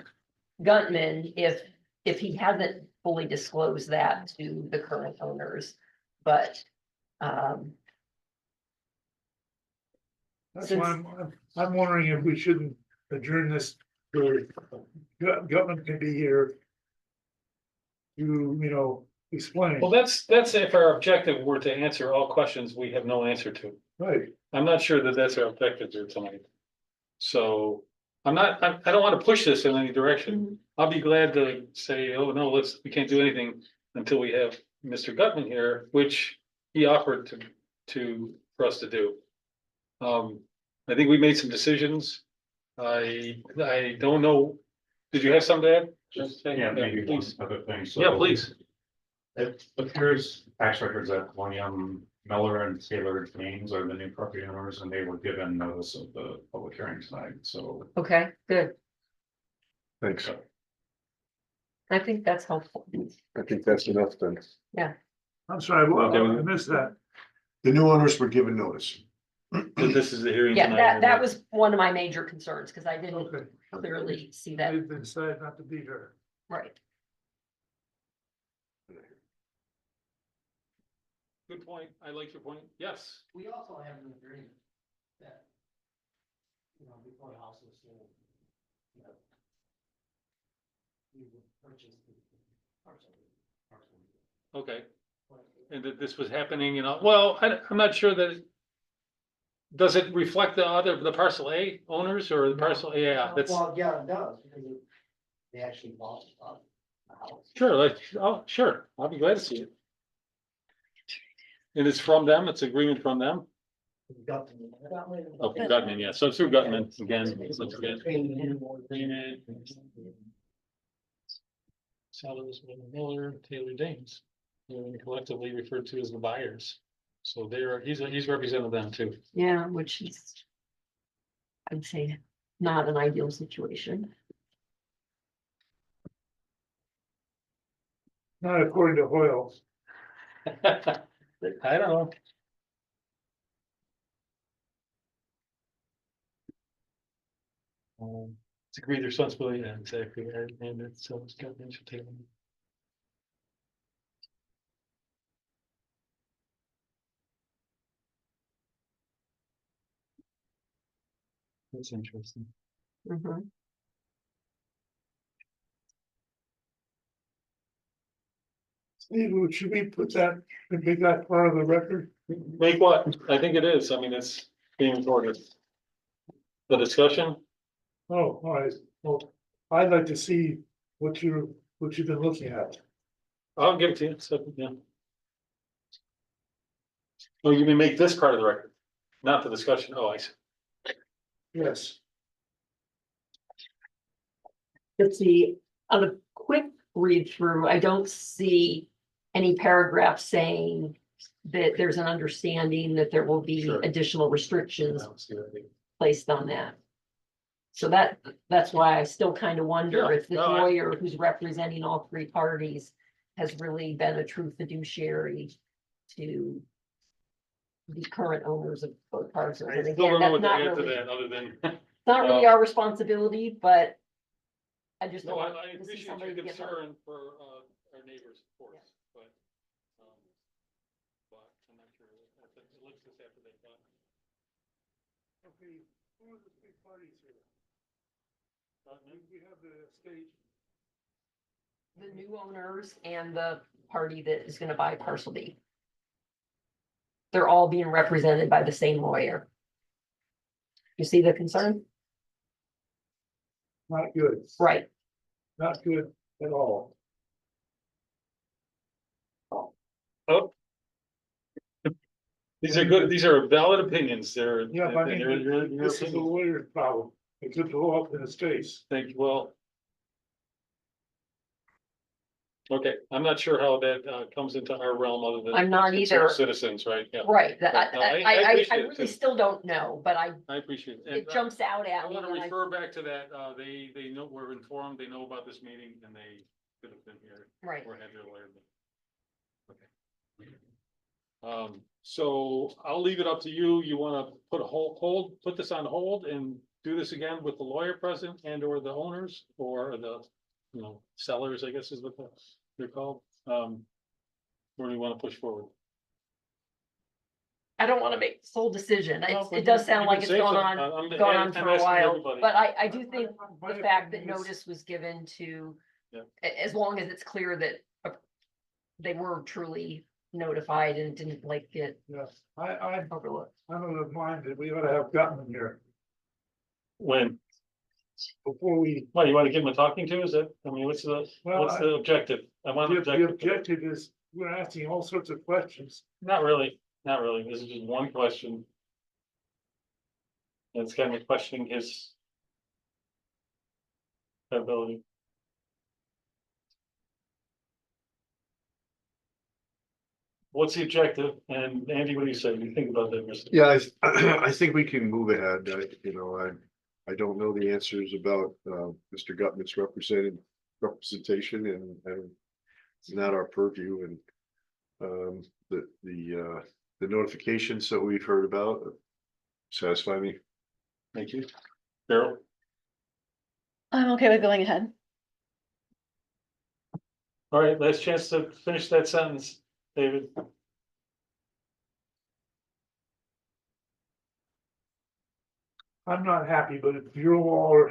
Gutman, if he hasn't fully disclosed that to the current owners, but, That's why I'm wondering if we shouldn't adjourn this, or government can be here. To, explain, Well, that's if our objective were to answer all questions we have no answer to. right, I'm not sure that that's our objective here tonight. So I don't want to push this in any direction. I'll be glad to say, oh, no, we can't do anything until we have Mr. Gutman here, which he offered for us to do. I think we made some decisions. I don't know. Did you have something to add? Yeah, maybe one Please. other thing. So Yeah, please. it appears tax records that William Miller and Taylor James are the new property owners, and they were given notice of the public hearing tonight, so. Okay, good. Thanks. I think that's helpful. I think that's enough then. I'm sorry, Okay. I missed that. The new owners were given notice. This is the hearing. Yeah, tonight. that was one of my major concerns, because I didn't Okay, clearly see that, they've decided not to be here. right. Good point. I like your point. Yes. We also have an agreement that, before the house was sold, you know, we would purchase the parcel. Okay. And that this was happening, well, I'm not sure that. Does it reflect the parcel A owners or the parcel? Yeah, that's, Well, yeah, it does, because they actually bought the house. sure, sure. I'll be glad to see it. And it's from them, it's agreement from them? Gutman. Oh, from Gutman, yeah. So it's through Gutman again. Once again. Sellers, Miller, Taylor Danes. They're collectively referred to as the buyers. So he's represented them too. Yeah, which is, I'd say, not an ideal situation. Not according to Hoyle. I don't know. It's agreed their responsibility, yeah, exactly, and it's, so it's got to take them. That's interesting. Mhm. Steve, should we put that, make that part of the record? Make what? I think it is. I mean, it's being recorded. The discussion? Oh, all right, well, I'd like to see what you've been looking at. I'll give it to you, so, yeah. Oh, you may make this part of the record, not the discussion. Oh, I see. Yes, Let's see, on a quick read through, I don't see any paragraph saying that there's an understanding that there will be Sure. additional I restrictions don't see that either. placed on that. So that's why I still kind of wonder Yeah, if the no, lawyer who's representing all three parties has really been a true fiduciary to the current owners of both parcels. I And still again, don't know that's what to not add to really, that, other than, it's not really our responsibility, but I just no, don't I want to see appreciate somebody your get hurt. concern for, our neighbors, of course, but. But I'm not sure, it looks this after they got. okay, who are the three parties here? We have the state. The new owners and the party that is gonna buy parcel B. They're all being represented by the same lawyer. You see the concern? Not good, Right. not good at all. Oh. These are good, these are valid opinions, Yeah, but I they're mean, your this is a opinions. lawyer's problem, it could blow up in his face. Thank you, well. Okay, I'm not sure how that comes into our realm other than. I'm not it's our either. Citizens, right, yeah, Right, No, I appreciate it really too. still don't know, but I appreciate it. it jumps out I at me. wanna and I- refer back to that, they know, were informed, they know about this meeting, and they could have been here Right, or had their lawyer. Okay. So I'll leave it up to you. You wanna put put this on hold and do this again with the lawyer present and or the owners or the, sellers, I guess is what they're called. Or do you wanna push forward? I don't wanna make the sole decision. Well, It does sound you like can it's say gone something. on, I'm gone on asking for a while, everybody. but I do think My the fact that opinion is- notice was given to, Yeah. as long as it's clear that they were truly notified and didn't like get Yes, I'm overlooked. of the mind that we ought to have gotten here When, before we, well, you want to give them a talking to, is that, I mean, what's Well, the objective? I want an the objective. objective is, we're asking all sorts of questions. Not really, not really, this is just one question. And it's kind of questioning his ability. What's the objective? And Andy, what do you say? What do you think about that? Mr.? Yeah, I think we can move ahead. I don't know the answers about, Mr. Gutman's representation and it's not our purview and, the notifications that we've heard about satisfy me. Thank you. Carol? I'm okay with going ahead. All right, last chance to finish that sentence, David. I'm not happy, but if you all are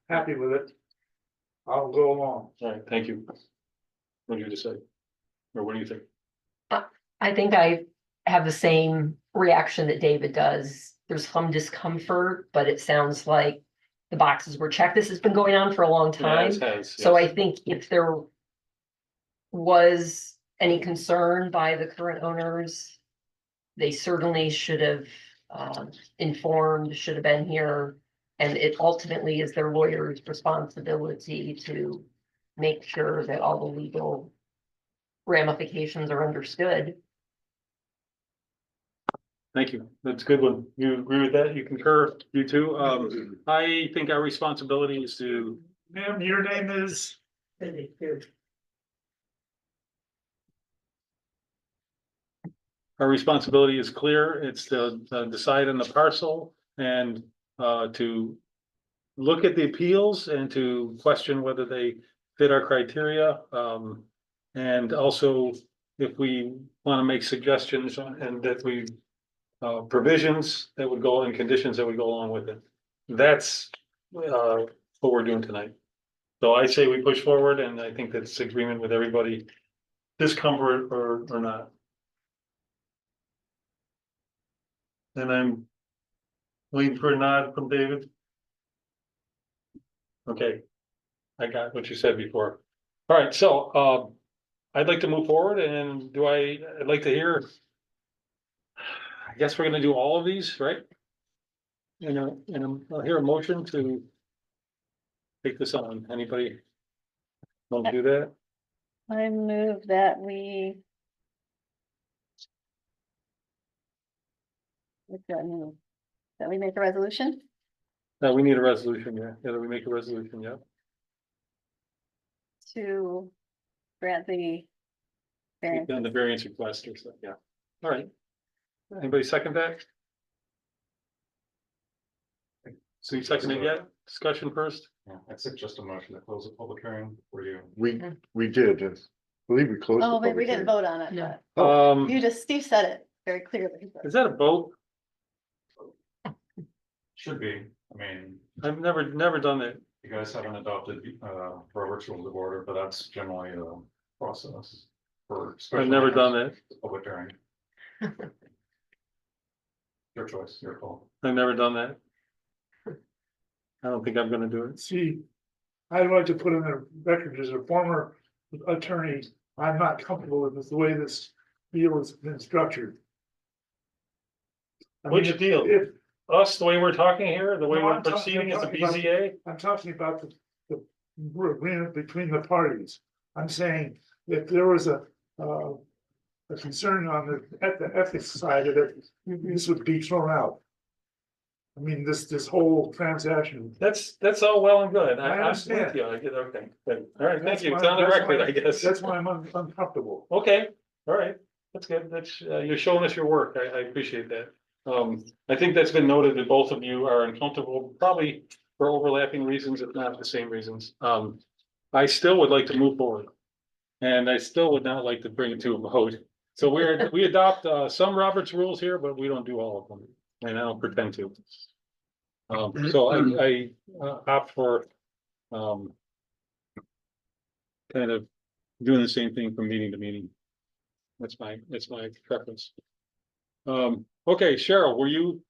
happy with it, I'll go along. All right, thank you. What do you decide? Or what do you think? I think I have the same reaction that David does. There's some discomfort, but it sounds like the boxes were checked. This has been going on for a long time. So I think if there was any concern by the current owners, they certainly should have informed, should have been here. And it ultimately is their lawyer's responsibility to make sure that all the legal ramifications are understood. Thank you. That's a good one. You agree with that? You concur? You too? I think our responsibility is to, Ma'am, your name is? our responsibility is clear. It's to decide on the parcel and to look at the appeals and to question whether they fit our criteria. And also if we want to make suggestions and that we provisions that would go and conditions that would go along with it. That's what we're doing tonight. So I say we push forward and I think that's agreement with everybody, discomfort or not. And I'm waiting for a nod from David. Okay, I got what you said before. All right, so I'd like to move forward and I'd like to hear. I guess we're gonna do all of these, right? And I'll hear a motion to take this on. Anybody want to do that? I move that we. What do I move? That we make a resolution No, we need a resolution, yeah. Yeah, we make a resolution, yeah. to grant the variance. Then the variance request or stuff, yeah. All right. Anybody second that? So you second it yet? Discussion first? Yeah, I'd suggest a motion to close the public hearing for you. We did, I believe we closed. the Oh, wait, we public didn't hearing. vote on it, No. but you just, Steve said it very clearly. Is that a vote? Should be, I mean, I've never done that. you guys haven't adopted Robert's Rules of Order, but that's generally the process for. I've never done that. Public hearing. Your choice, your call. I've never done that. I don't think I'm gonna do it. See, I'd like to put in the record as a former attorney, I'm not comfortable with the way this deal has been structured. I mean, Which deal? if- Us, the way we're talking here, the way No, we're I'm talking- proceeding as a I'm talking about- BZA? I'm talking about the agreement between the parties. I'm saying if there was a concern on at the ethics side of it, this would be thrown out. I mean, this whole transaction. That's all well and good. I I'm with understand. you. I get, okay, good. All right, thank That's you. It's why- on the that's record, why- I guess. That's why I'm uncomfortable. Okay, all right, that's good. That's, you're showing us your work. I appreciate that. I think that's been noted that both of you are uncomfortable, probably for overlapping reasons, if not the same reasons. I still would like to move forward. And I still would not like to bring it to a vote. So we adopt some Robert's rules here, but we don't do all of them, and I don't pretend to. So I opt for kind of doing the same thing from meeting to meeting. That's my preference. Okay, Cheryl, were you?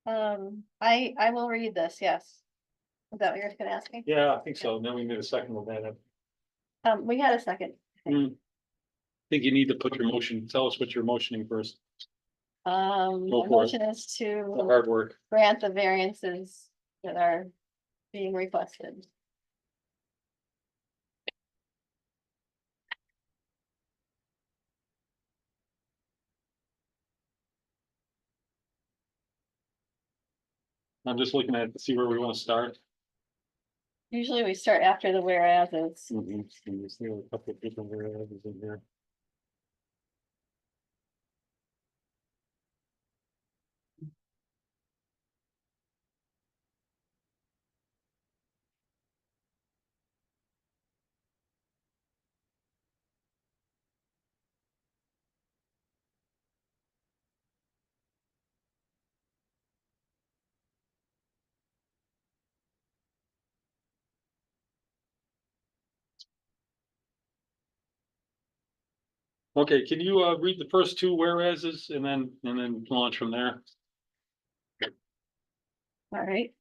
I will read this, yes. Is that what you're gonna ask me? Yeah, I think so. Then we need a second with that. We had a second. I think you need to put your motion, tell us what you're motioning first, My Go for it. motion is the to hard work. grant the variances that are being requested. I'm just looking at to see where we want to start. Usually we start after the whereases. There's a couple of different areas in here. Okay, can you read the first two whereases and then launch from there? All right.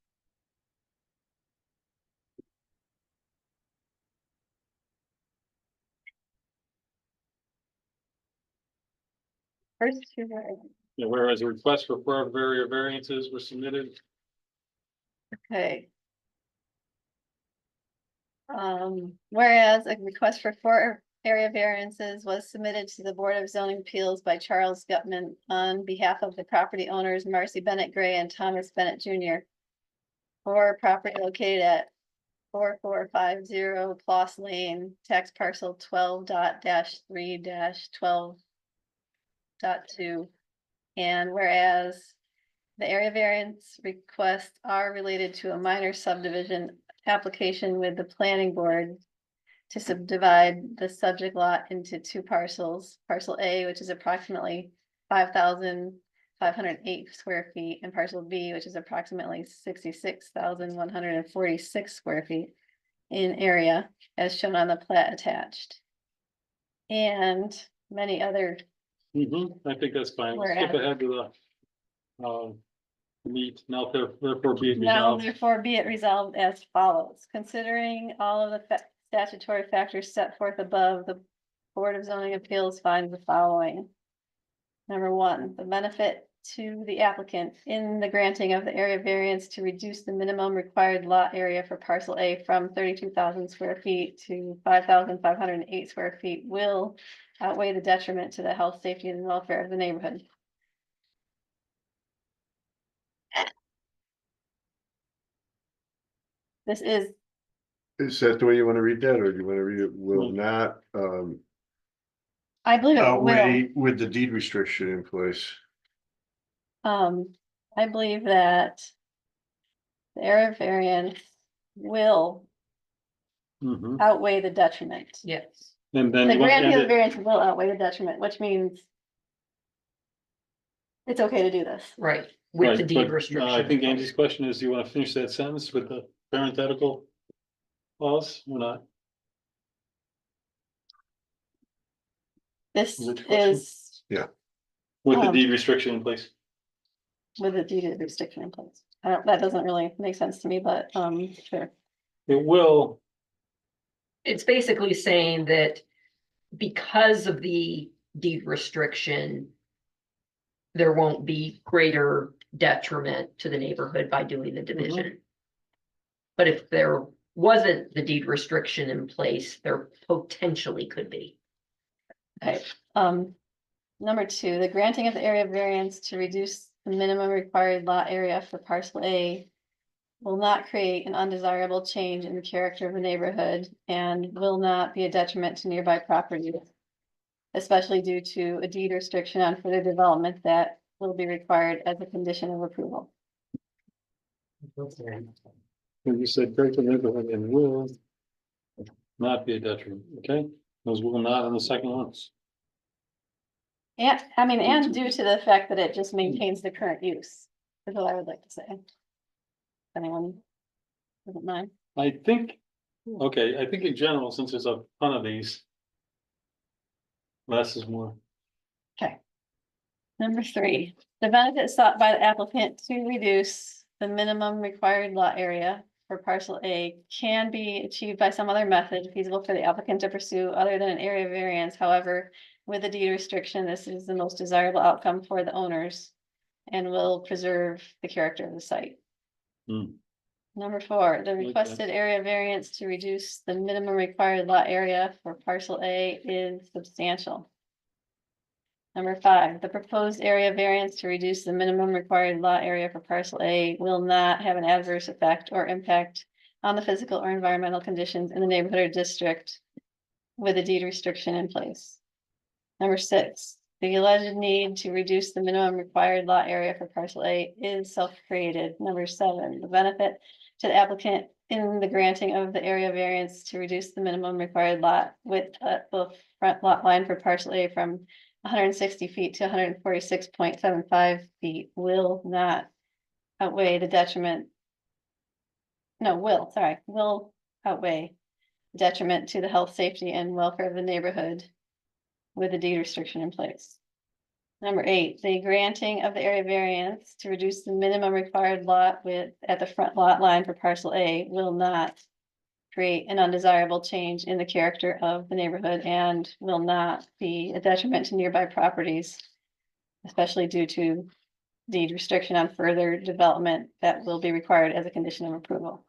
First two whereas. Yeah, whereas a request for forever area variances were submitted. Okay. Whereas a request for 4 area variances was submitted to the Board of Zoning Appeals by Charles Gutman on behalf of the property owners Marcy Bennett Gray and Thomas Bennett Jr. For property located at 4450 Ploss Lane, tax parcel 12.3-12.2. And whereas the area variance requests are related to a minor subdivision application with the planning board to subdivide the subject lot into 2 parcels, parcel A, which is approximately 5,508 square feet, and parcel B, which is approximately 66,146 square feet in area, as shown on the plat attached. And many other, I think that's fine. Let's skip Whereas. ahead to the meet, now therefore be it now resolved. therefore be it resolved as follows, considering all of the statutory factors set forth above, the Board of Zoning Appeals finds the following. Number 1, the benefit to the applicant in the granting of the area variance to reduce the minimum required lot area for parcel A from 32,000 square feet to 5,508 square feet will outweigh the detriment to the health, safety, and welfare of the neighborhood. This is, Is that the way you want to read that, or do you want to read it will not, I believe it will. outweigh with the deed restriction in place? I believe that the area variance will outweigh the detriment. Yes. And then The you want to granting end of the it, variance will outweigh the detriment, which means it's okay to do this. Right, with the right, deed but, restriction. I think Angie's question is, do you want to finish that sentence with the parenthetical clause or not? This Is that your question? is With the Um, deed restriction in place? with a deed restriction in place. That doesn't really make sense to me, but, sure. It will, It's basically saying that because of the deed restriction, there won't be greater detriment to the neighborhood by doing the division. But if there wasn't the deed restriction in place, there potentially could be. Okay, number 2, the granting of the area variance to reduce the minimum required lot area for parcel A will not create an undesirable change in the character of the neighborhood and will not be a detriment to nearby properties, especially due to a deed restriction on further development that will be required as a condition of approval. and you said break the neighborhood and will not be a detriment, okay? Those will not on the second ones. And, I mean, and due to the fact that it just maintains the current use, is what I would like to say. If anyone doesn't mind. I think, okay, I think in general, since there's a ton of these. Less is more. Number 3, the benefit sought by the applicant to reduce the minimum required lot area for parcel A can be achieved by some other method feasible for the applicant to pursue other than an area variance. However, with a deed restriction, this is the most desirable outcome for the owners and will preserve the character of the site. Hmm. Number 4, the that. requested area variance to reduce the minimum required lot area for parcel A is substantial. Number 5, the proposed area variance to reduce the minimum required lot area for parcel A will not have an adverse effect or impact on the physical or environmental conditions in the neighborhood or district with a deed restriction in place. Number 6, the alleged need to reduce the minimum required lot area for parcel A is self-created. Number 7, the benefit to the applicant in the granting of the area variance to reduce the minimum required lot width at the front lot line for parcel A from 160 feet to 146.75 feet will not outweigh the detriment. No, will outweigh detriment to the health, safety, and welfare of the neighborhood with a deed restriction in place. Number 8, the granting of the area variance to reduce the minimum required lot width at the front lot line for parcel A will not create an undesirable change in the character of the neighborhood and will not be a detriment to nearby properties, especially due to deed restriction on further development that will be required as a condition of approval.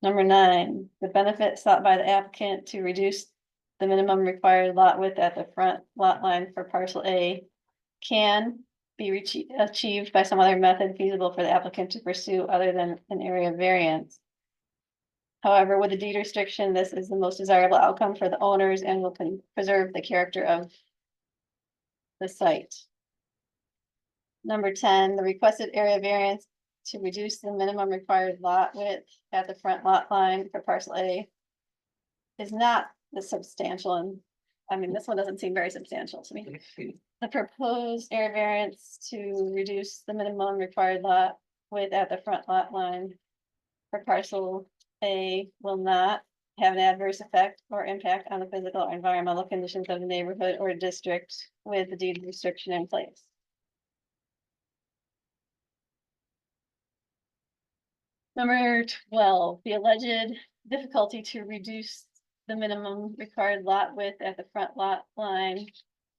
Number 9, the benefit sought by the applicant to reduce the minimum required lot width at the front lot line for parcel A can be achieved by some other method feasible for the applicant to pursue other than an area variance. However, with a deed restriction, this is the most desirable outcome for the owners and will preserve the character of the site. Number 10, the requested area variance to reduce the minimum required lot width at the front lot line for parcel A is not the substantial, and I mean, this one doesn't seem very substantial to me. The proposed area variance to reduce the minimum required lot width at the front lot line for parcel A will not have an adverse effect or impact on the physical or environmental conditions of the neighborhood or district with the deed restriction in place. Number 12, the alleged difficulty to reduce the minimum required lot width at the front lot line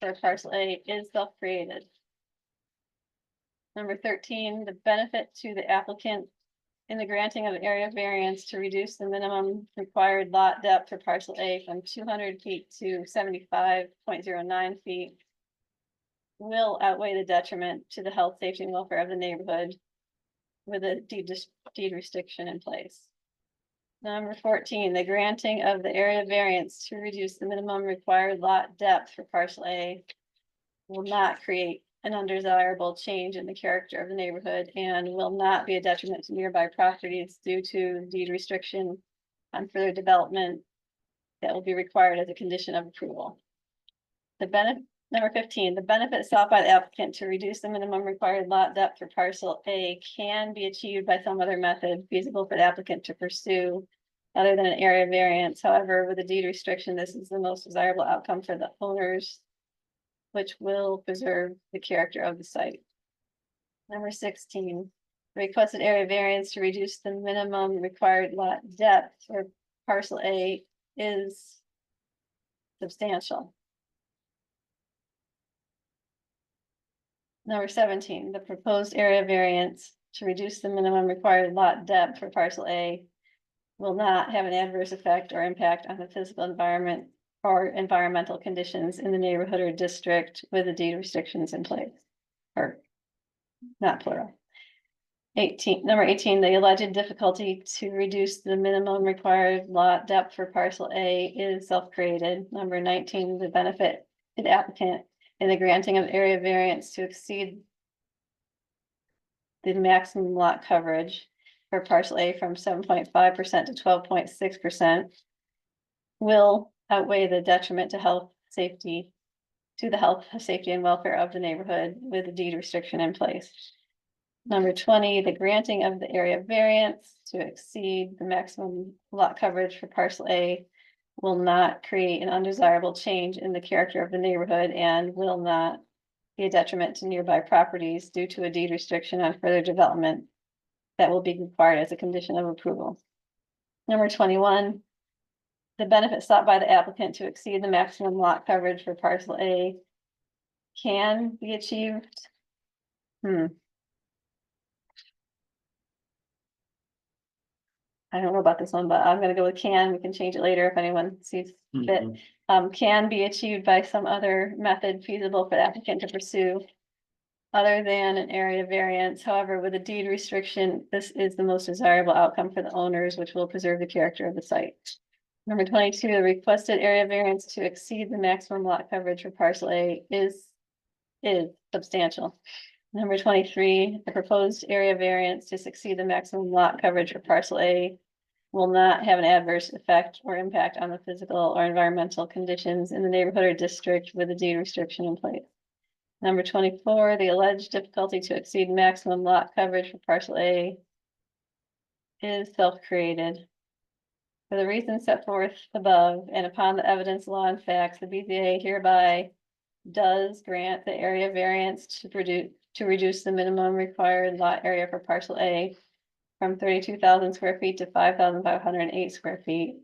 for parcel A is self-created. Number 13, the benefit to the applicant in the granting of area variance to reduce the minimum required lot depth for parcel A from 200 feet to 75.09 feet will outweigh the detriment to the health, safety, and welfare of the neighborhood with a deed restriction in place. Number 14, the granting of the area variance to reduce the minimum required lot depth for parcel A will not create an undesirable change in the character of the neighborhood and will not be a detriment to nearby properties due to deed restriction on further development that will be required as a condition of approval. Number 15, the benefit sought by the applicant to reduce the minimum required lot depth for parcel A can be achieved by some other method feasible for the applicant to pursue other than an area variance. However, with a deed restriction, this is the most desirable outcome for the owners, which will preserve the character of the site. Number 16, the requested area variance to reduce the minimum required lot depth for parcel A is substantial. Number 17, the proposed area variance to reduce the minimum required lot depth for parcel A will not have an adverse effect or impact on the physical environment or environmental conditions in the neighborhood or district with the deed restrictions in place. Or not plural. Number 18, the alleged difficulty to reduce the minimum required lot depth for parcel A is self-created. Number 19, the benefit to the applicant in the granting of area variance to exceed the maximum lot coverage for parcel A from 7.5% to 12.6% will outweigh the detriment to health, safety, to the health, safety and welfare of the neighborhood with a deed restriction in place. Number 20, the granting of the area variance to exceed the maximum lot coverage for parcel A will not create an undesirable change in the character of the neighborhood and will not be a detriment to nearby properties due to a deed restriction on further development that will be required as a condition of approval. Number 21, the benefit sought by the applicant to exceed the maximum lot coverage for parcel A can be achieved. I don't know about this one, but I'm gonna go with can. We can change it later if anyone sees fit. Can be achieved by some other method feasible for the applicant to pursue. Other than an area variance, however, with a deed restriction, this is the most desirable outcome for the owners, which will preserve the character of the site. Number 22, the requested area variance to exceed the maximum lot coverage for parcel A is substantial. Number 23, the proposed area variance to exceed the maximum lot coverage for parcel A will not have an adverse effect or impact on the physical or environmental conditions in the neighborhood or district with a deed restriction in place. Number 24, the alleged difficulty to exceed maximum lot coverage for parcel A is self-created. For the reasons set forth above and upon the evidence, law and facts, the BZA hereby does grant the area variance to reduce the minimum required lot area for parcel A from 32,000 square feet to 5,508 square feet.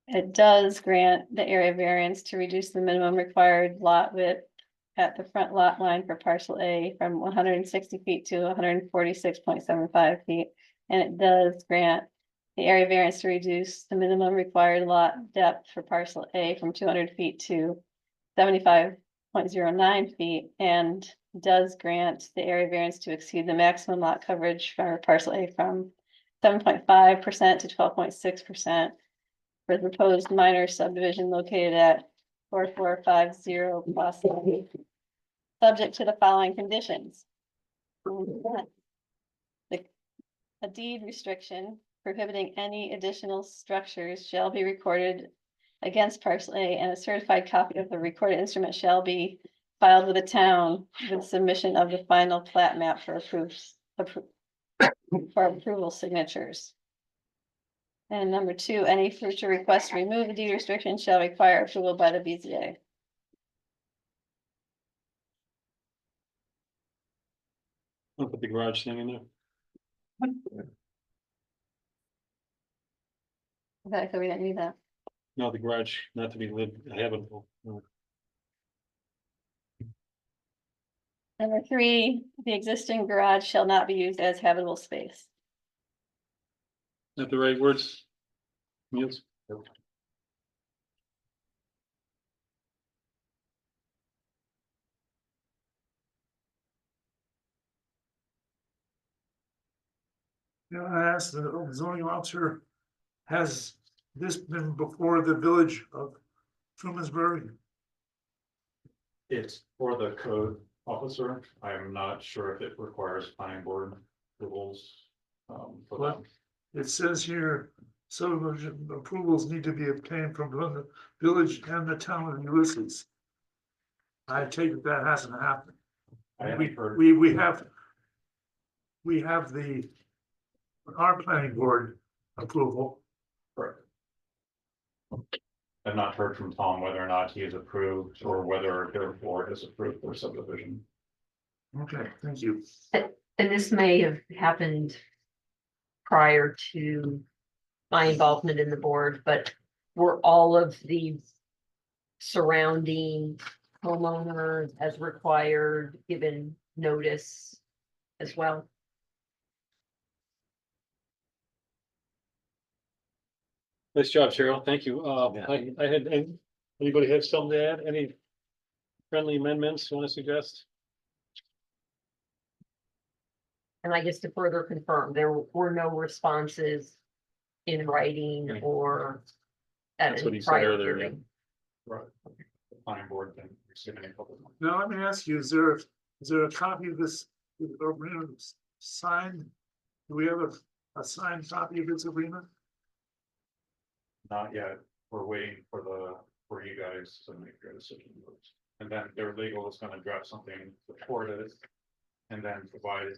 It does grant the area variance to reduce the minimum required lot width at the front lot line for parcel A from 160 feet to 146.75 feet. And it does grant the area variance to reduce the minimum required lot depth for parcel A from 200 feet to 75.09 feet, and does grant the area variance to exceed the maximum lot coverage for parcel A from 7.5% to 12.6% for the proposed minor subdivision located at 4450 plus subject to the following conditions. A deed restriction prohibiting any additional structures shall be recorded against parcel A, and a certified copy of the recorded instrument shall be filed with the town with submission of the final plat map for approval signatures. And number 2, any future request to remove the deed restriction shall require approval by the BZA. I'll put the garage thing in there. Okay, so we don't need that. No, the garage not to be lived habitable. Number 3, the existing garage shall not be used as habitable space. Not the right words? Yes. Yeah, I asked the zoning officer, has this been before the village of Trumansburg? It's for the code officer. I'm not sure if it requires planning board approvals. For What? them. It says here, subdivision approvals need to be obtained from the village and the town of Ulysses. I take it that hasn't happened. I haven't heard. We have our planning board approval. Correct. I've not heard from Tom whether or not he is approved or whether their board has approved their subdivision. Okay, thank you. And this may have happened prior to my involvement in the board, but were all of the surrounding homeowners as required, given notice as well? Nice job, Cheryl. Thank you. I had, anybody have something to add? Any friendly amendments you want to suggest? And I guess to further confirm, there were no responses in writing or at That's what any he said prior earlier, yeah. hearing. Right. The planning board didn't receive any public. Now, let me ask you, is there a copy of this agreement signed? Do we have a signed copy of this agreement? Not yet. we're waiting for you guys to make your decision. And then their legal is gonna draft something before this. And then provide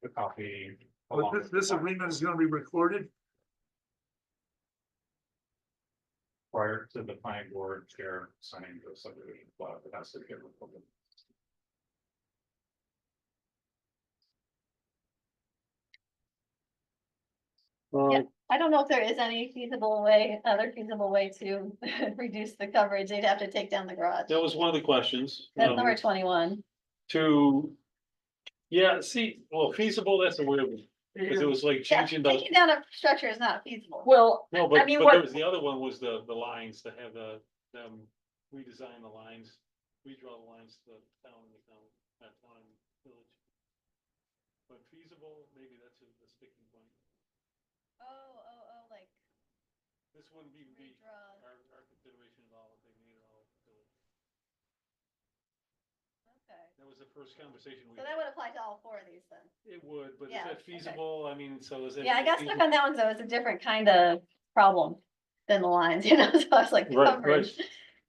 a copy. But along this, with this the agreement is gonna be recorded. Prior to the planning board chair signing the subdivision plat, it has to get recorded. Yeah. I don't know if there is any other feasible way to reduce the coverage. They'd have to take down the garage. That was one of the questions. That's number 21. To, yeah, see, well, feasible, that's a weird one, because it was like Yeah, changing the, taking down a structure is not feasible. Well, no, I but, mean, but what- there was, the other one was the lines, to have them redesign the lines, redraw the lines to the town, that town village. But feasible, maybe that's a sticking point. Like This wouldn't even be redraw. our consideration at all, if they made it all village. Okay. That was the first conversation we So had. that would apply to all 4 of these then. It would, but is Yeah, that okay. feasible? I mean, so is it? Yeah, I got stuck on that one, though. It's a different kind of problem than the lines, you know, so I was like Right, coverage.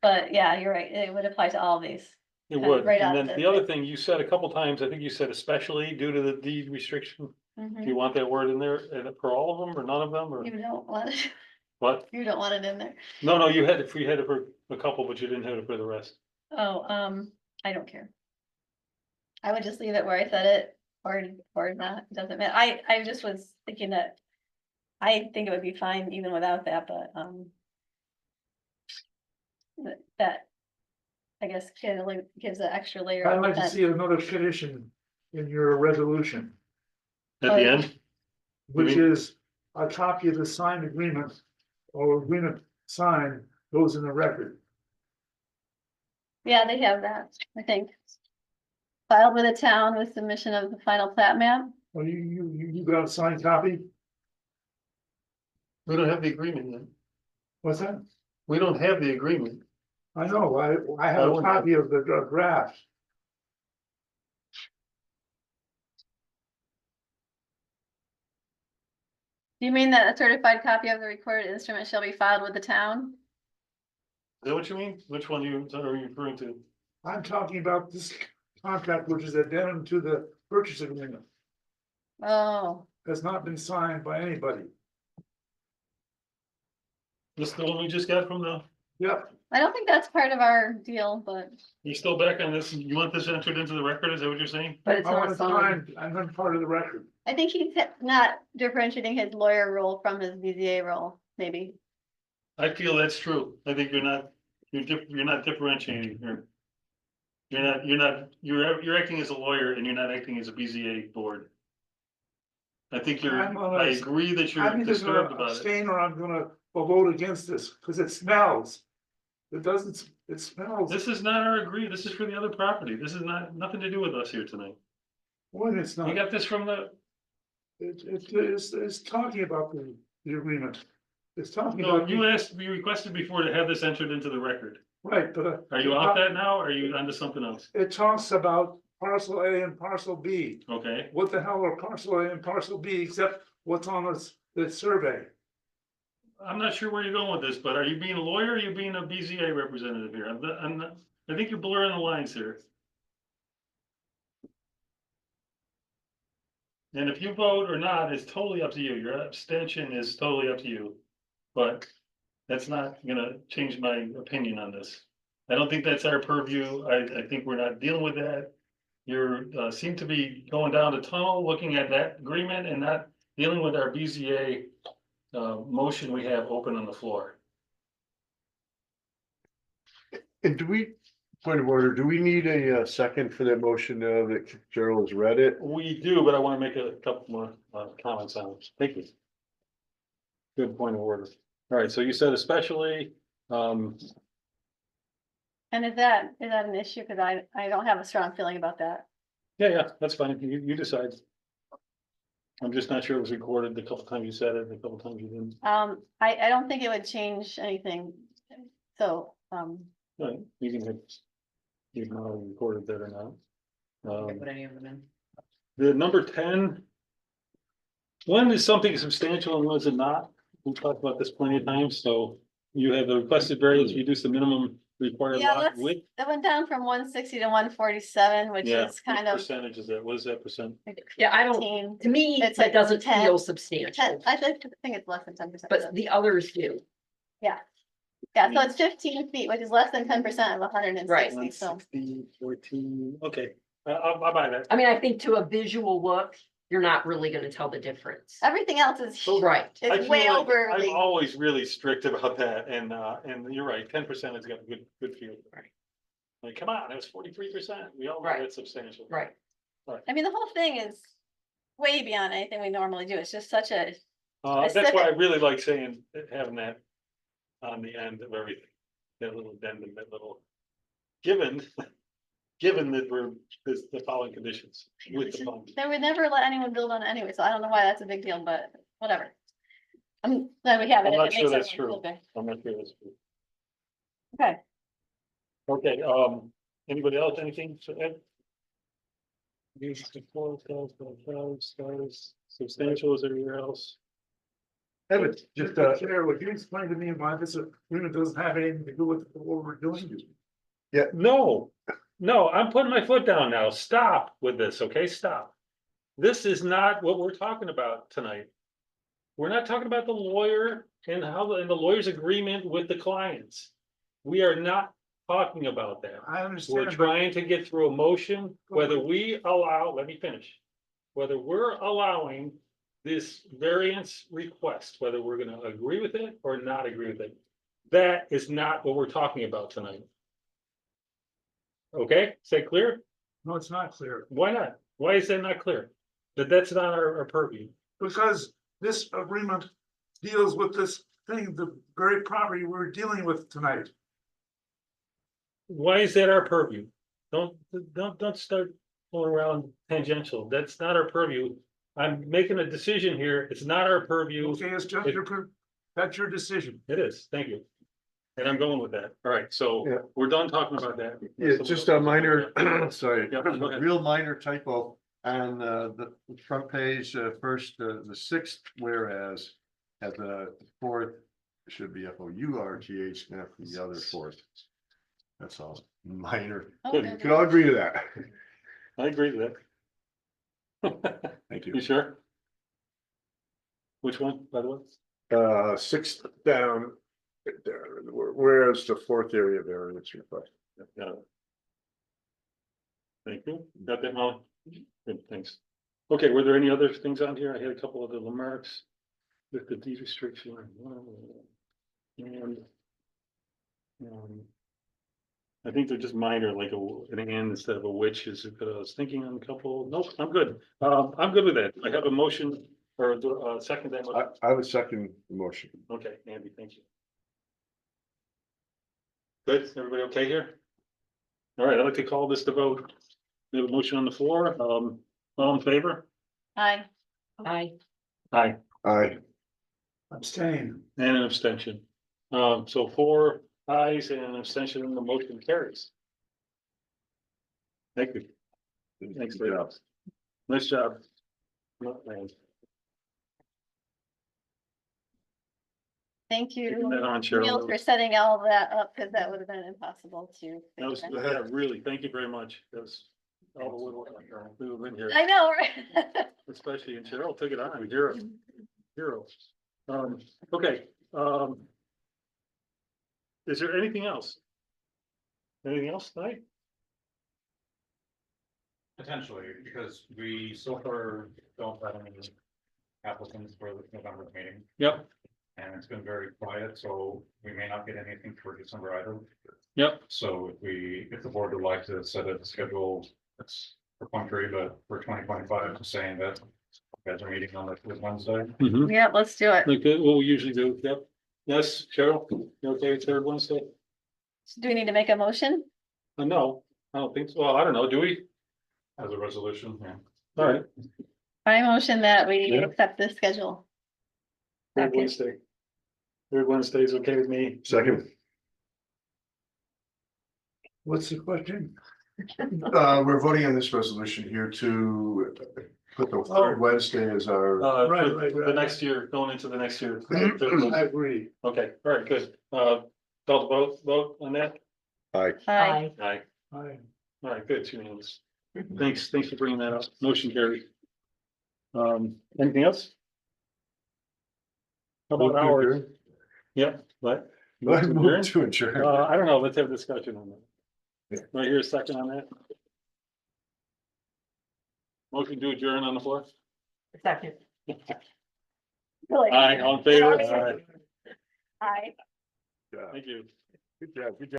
But yeah, you're right. It would apply to all of these. It kind of would, right and out then the the other thing. thing you said a couple times, I think you said especially due to the deed restriction. Do Mhm. you want that word in there for all of them or none of them or You don't want it, what? you don't want it in there. No, you had it for a couple, but you didn't have it for the rest. Oh, I don't care. I would just leave it where I said it, or not, it doesn't matter. I just was thinking that. I think it would be fine even without that, but, that. I guess kind of gives an extra layer. I'd of like to defense. see another condition in your resolution, At Oh, the yeah. end, which mean- is a copy of the signed agreement or agreement signed goes in the record. Yeah, they have that, I think. Filed with the town with submission of the final plat map. Well, you got a signed copy? we don't have the agreement yet. What's that? We don't have the agreement. I know, I have a copy of the draft. Do you mean that a certified copy of the recorded instrument shall be filed with the town? Is that what you mean? Which one are you referring to? I'm talking about this contract, which is addendum to the purchase agreement, Oh, has not been signed by anybody. This the one we just got from the, Yep, I don't think that's part of our deal, but you still back on this? You want this entered into the record? Is that what you're saying? but it's I want not it signed. signed, I'm not part of the record. I think he's not differentiating his lawyer role from his BZA role, maybe. I feel that's true. I think you're not differentiating here. You're acting as a lawyer and you're not acting as a BZA board. I think I agree that you're I'm either disturbed gonna about it. abstain or I'm gonna vote against this, because it smells. It smells, This is not our agree. This is for the other property. This is nothing to do with us here tonight. when it's You not, got this from the, it's talking about the agreement. It's talking no, about, you requested before to have this entered into the record. right, but. Are you off that now? Or are you onto something else? It talks about parcel A and parcel B. Okay, What the hell are parcel A and parcel B except what's on the survey? I'm not sure where you're going with this, but are you being a lawyer or are you being a BZA representative here? I think you're blurring the lines here. And if you vote or not, it's totally up to you. Your abstention is totally up to you. But that's not gonna change my opinion on this. I don't think that's our purview. I think we're not dealing with that. You seem to be going down the tunnel, looking at that agreement and not dealing with our BZA motion we have open on the floor. And point of order, do we need a second for that motion now that Cheryl has read it? We do, but I want to make a couple more comments on it. Thank you. Good point of order. All right, so you said especially, And is that an issue? Cause I don't have a strong feeling about that. yeah, that's fine. You decide. I'm just not sure it was recorded the couple times you said it, and a couple times you didn't. I don't think it would change anything. So, Right, you can know if you recorded that or not. I can put any of them in. The number 10. When is something substantial and when is it not? We talked about this plenty of times, so You have the requested variance, reduce the minimum required Yeah, lot let's, width. that went down from 160 to 147, which Yeah, is kind what of percentage is that? What is that percent? Yeah, I don't, 10. to me, It's that like doesn't 10, feel substantial, I think it's less than 10%. but the others do. Yeah, so it's 15 feet, which is less than 10% of 160, so. 160, 14, okay, I'll buy that. I mean, I think to a visual look, you're not really gonna tell the difference. Everything else is, Right. I it's feel way like over. I'm the- always really strict about that, and you're right, 10% has got a good feel. Right. Like, come on, it was 43%, we all know Right. that's substantial. Right. I mean, the whole thing is way beyond anything we normally do. It's just such a, That's why I Specific. really like saying, having that on the end of everything, that little addendum, that little, given, given that we're, the following conditions. With the following. they would never let anyone build on it anyway, so I don't know why that's a big deal, but whatever. I'm glad we have it. I'm if not it sure makes that's everyone true. feel good. I'm not sure that's true. Okay, Okay, anybody else, anything to add? Use the floor, stars, substantial is everywhere else. Have it, just, Mr. Chair, would you explain to me why this agreement doesn't have anything to do with what we're doing? No, I'm putting my foot down now. Stop with this, okay? Stop. This is not what we're talking about tonight. We're not talking about the lawyer and and the lawyer's agreement with the clients. We are not talking about that. I We're understand, but trying to get through a motion, whether we allow, let me finish. Whether we're allowing this variance request, whether we're gonna agree with it or not agree with it. That is not what we're talking about tonight. Okay, is that clear? no, it's not clear, Why not? Why is that not clear? That's not our purview. because this agreement deals with this thing, the very property we're dealing with tonight. Why is that our purview? Don't start going around tangential. That's not our purview. I'm making a decision here. It's not our purview. Okay, it's just that's your decision. It is, thank you. And I'm going with that. All right, so Yeah. we're done talking about that. yeah, just a minor, sorry, Yeah, go ahead. real minor typo on the front page, first, the sixth, whereas at the fourth, it should be FOURTH, not the other fourth. That's all, minor. Oh, Good. no, You no. can all agree to that. I agree with that. Thank You you. sure? Which one, by the way? Sixth down, there, whereas the fourth area variance request. Got it. Thank you. Got that, Molly? Good, thanks. Okay, were there any other things on here? I had a couple of the remarks with the deed restriction. And I think they're just minor, like an and instead of a which is, I was thinking on a couple, nope, I'm good. I'm good with that. I have a motion or second that. motion. I would second the motion. Okay, Andy, thank you. Good, everybody okay here? All right, I'd like to call this to vote. We have a motion on the floor, all in favor? Hi, I, Aye. Aye. Abstain. And an abstention. So 4 ayes and an abstention, and the motion carries. Thank you. Thanks for your help. Nice job. Not bad. thank Taking you, that on, Neil, Cheryl. for setting all of that up, because that would have been impossible to. That was, figure. yeah, really, thank you very much. That was all the little, we've been here, I know, right? especially, and Cheryl took it on, hero. Okay, is there anything else? Anything else tonight? Potentially, because we so far don't have any applicants for the November meeting, Yep, and it's been very quiet, so we may not get anything for December either. yep, So if the board would like to set a schedule, it's perfunctory, but for 2025, saying that you guys are meeting on the Wednesday. mhm. Yeah, let's do it. Like what we usually do, yep. Yes, Cheryl, you okay with third Wednesday? Do we need to make a motion? No, I don't think so. Well, I don't know, do we? As a resolution, yeah. All right, I motion that we Yeah. accept this schedule. third Okay. Wednesday. Third Wednesday is okay with me. Second. What's the question? We're voting on this resolution here to put the third Wednesday as our, For Right. the next year, going into the next year. I agree. Okay, all right, good. Call the vote on that? Aye. Hi. Aye. I, All right, good, 2 unanimous. Thanks for bringing that up. Motion carried. Anything else? How about ours? Yeah, what? Move to adjourn? To adjourn. I don't know, let's have a discussion on that. Right here, a second on that. Motion to adjourn on the floor? Second. Really? Aye, all in favor? Aye. Hi. Yeah, Thank you. good job, good job.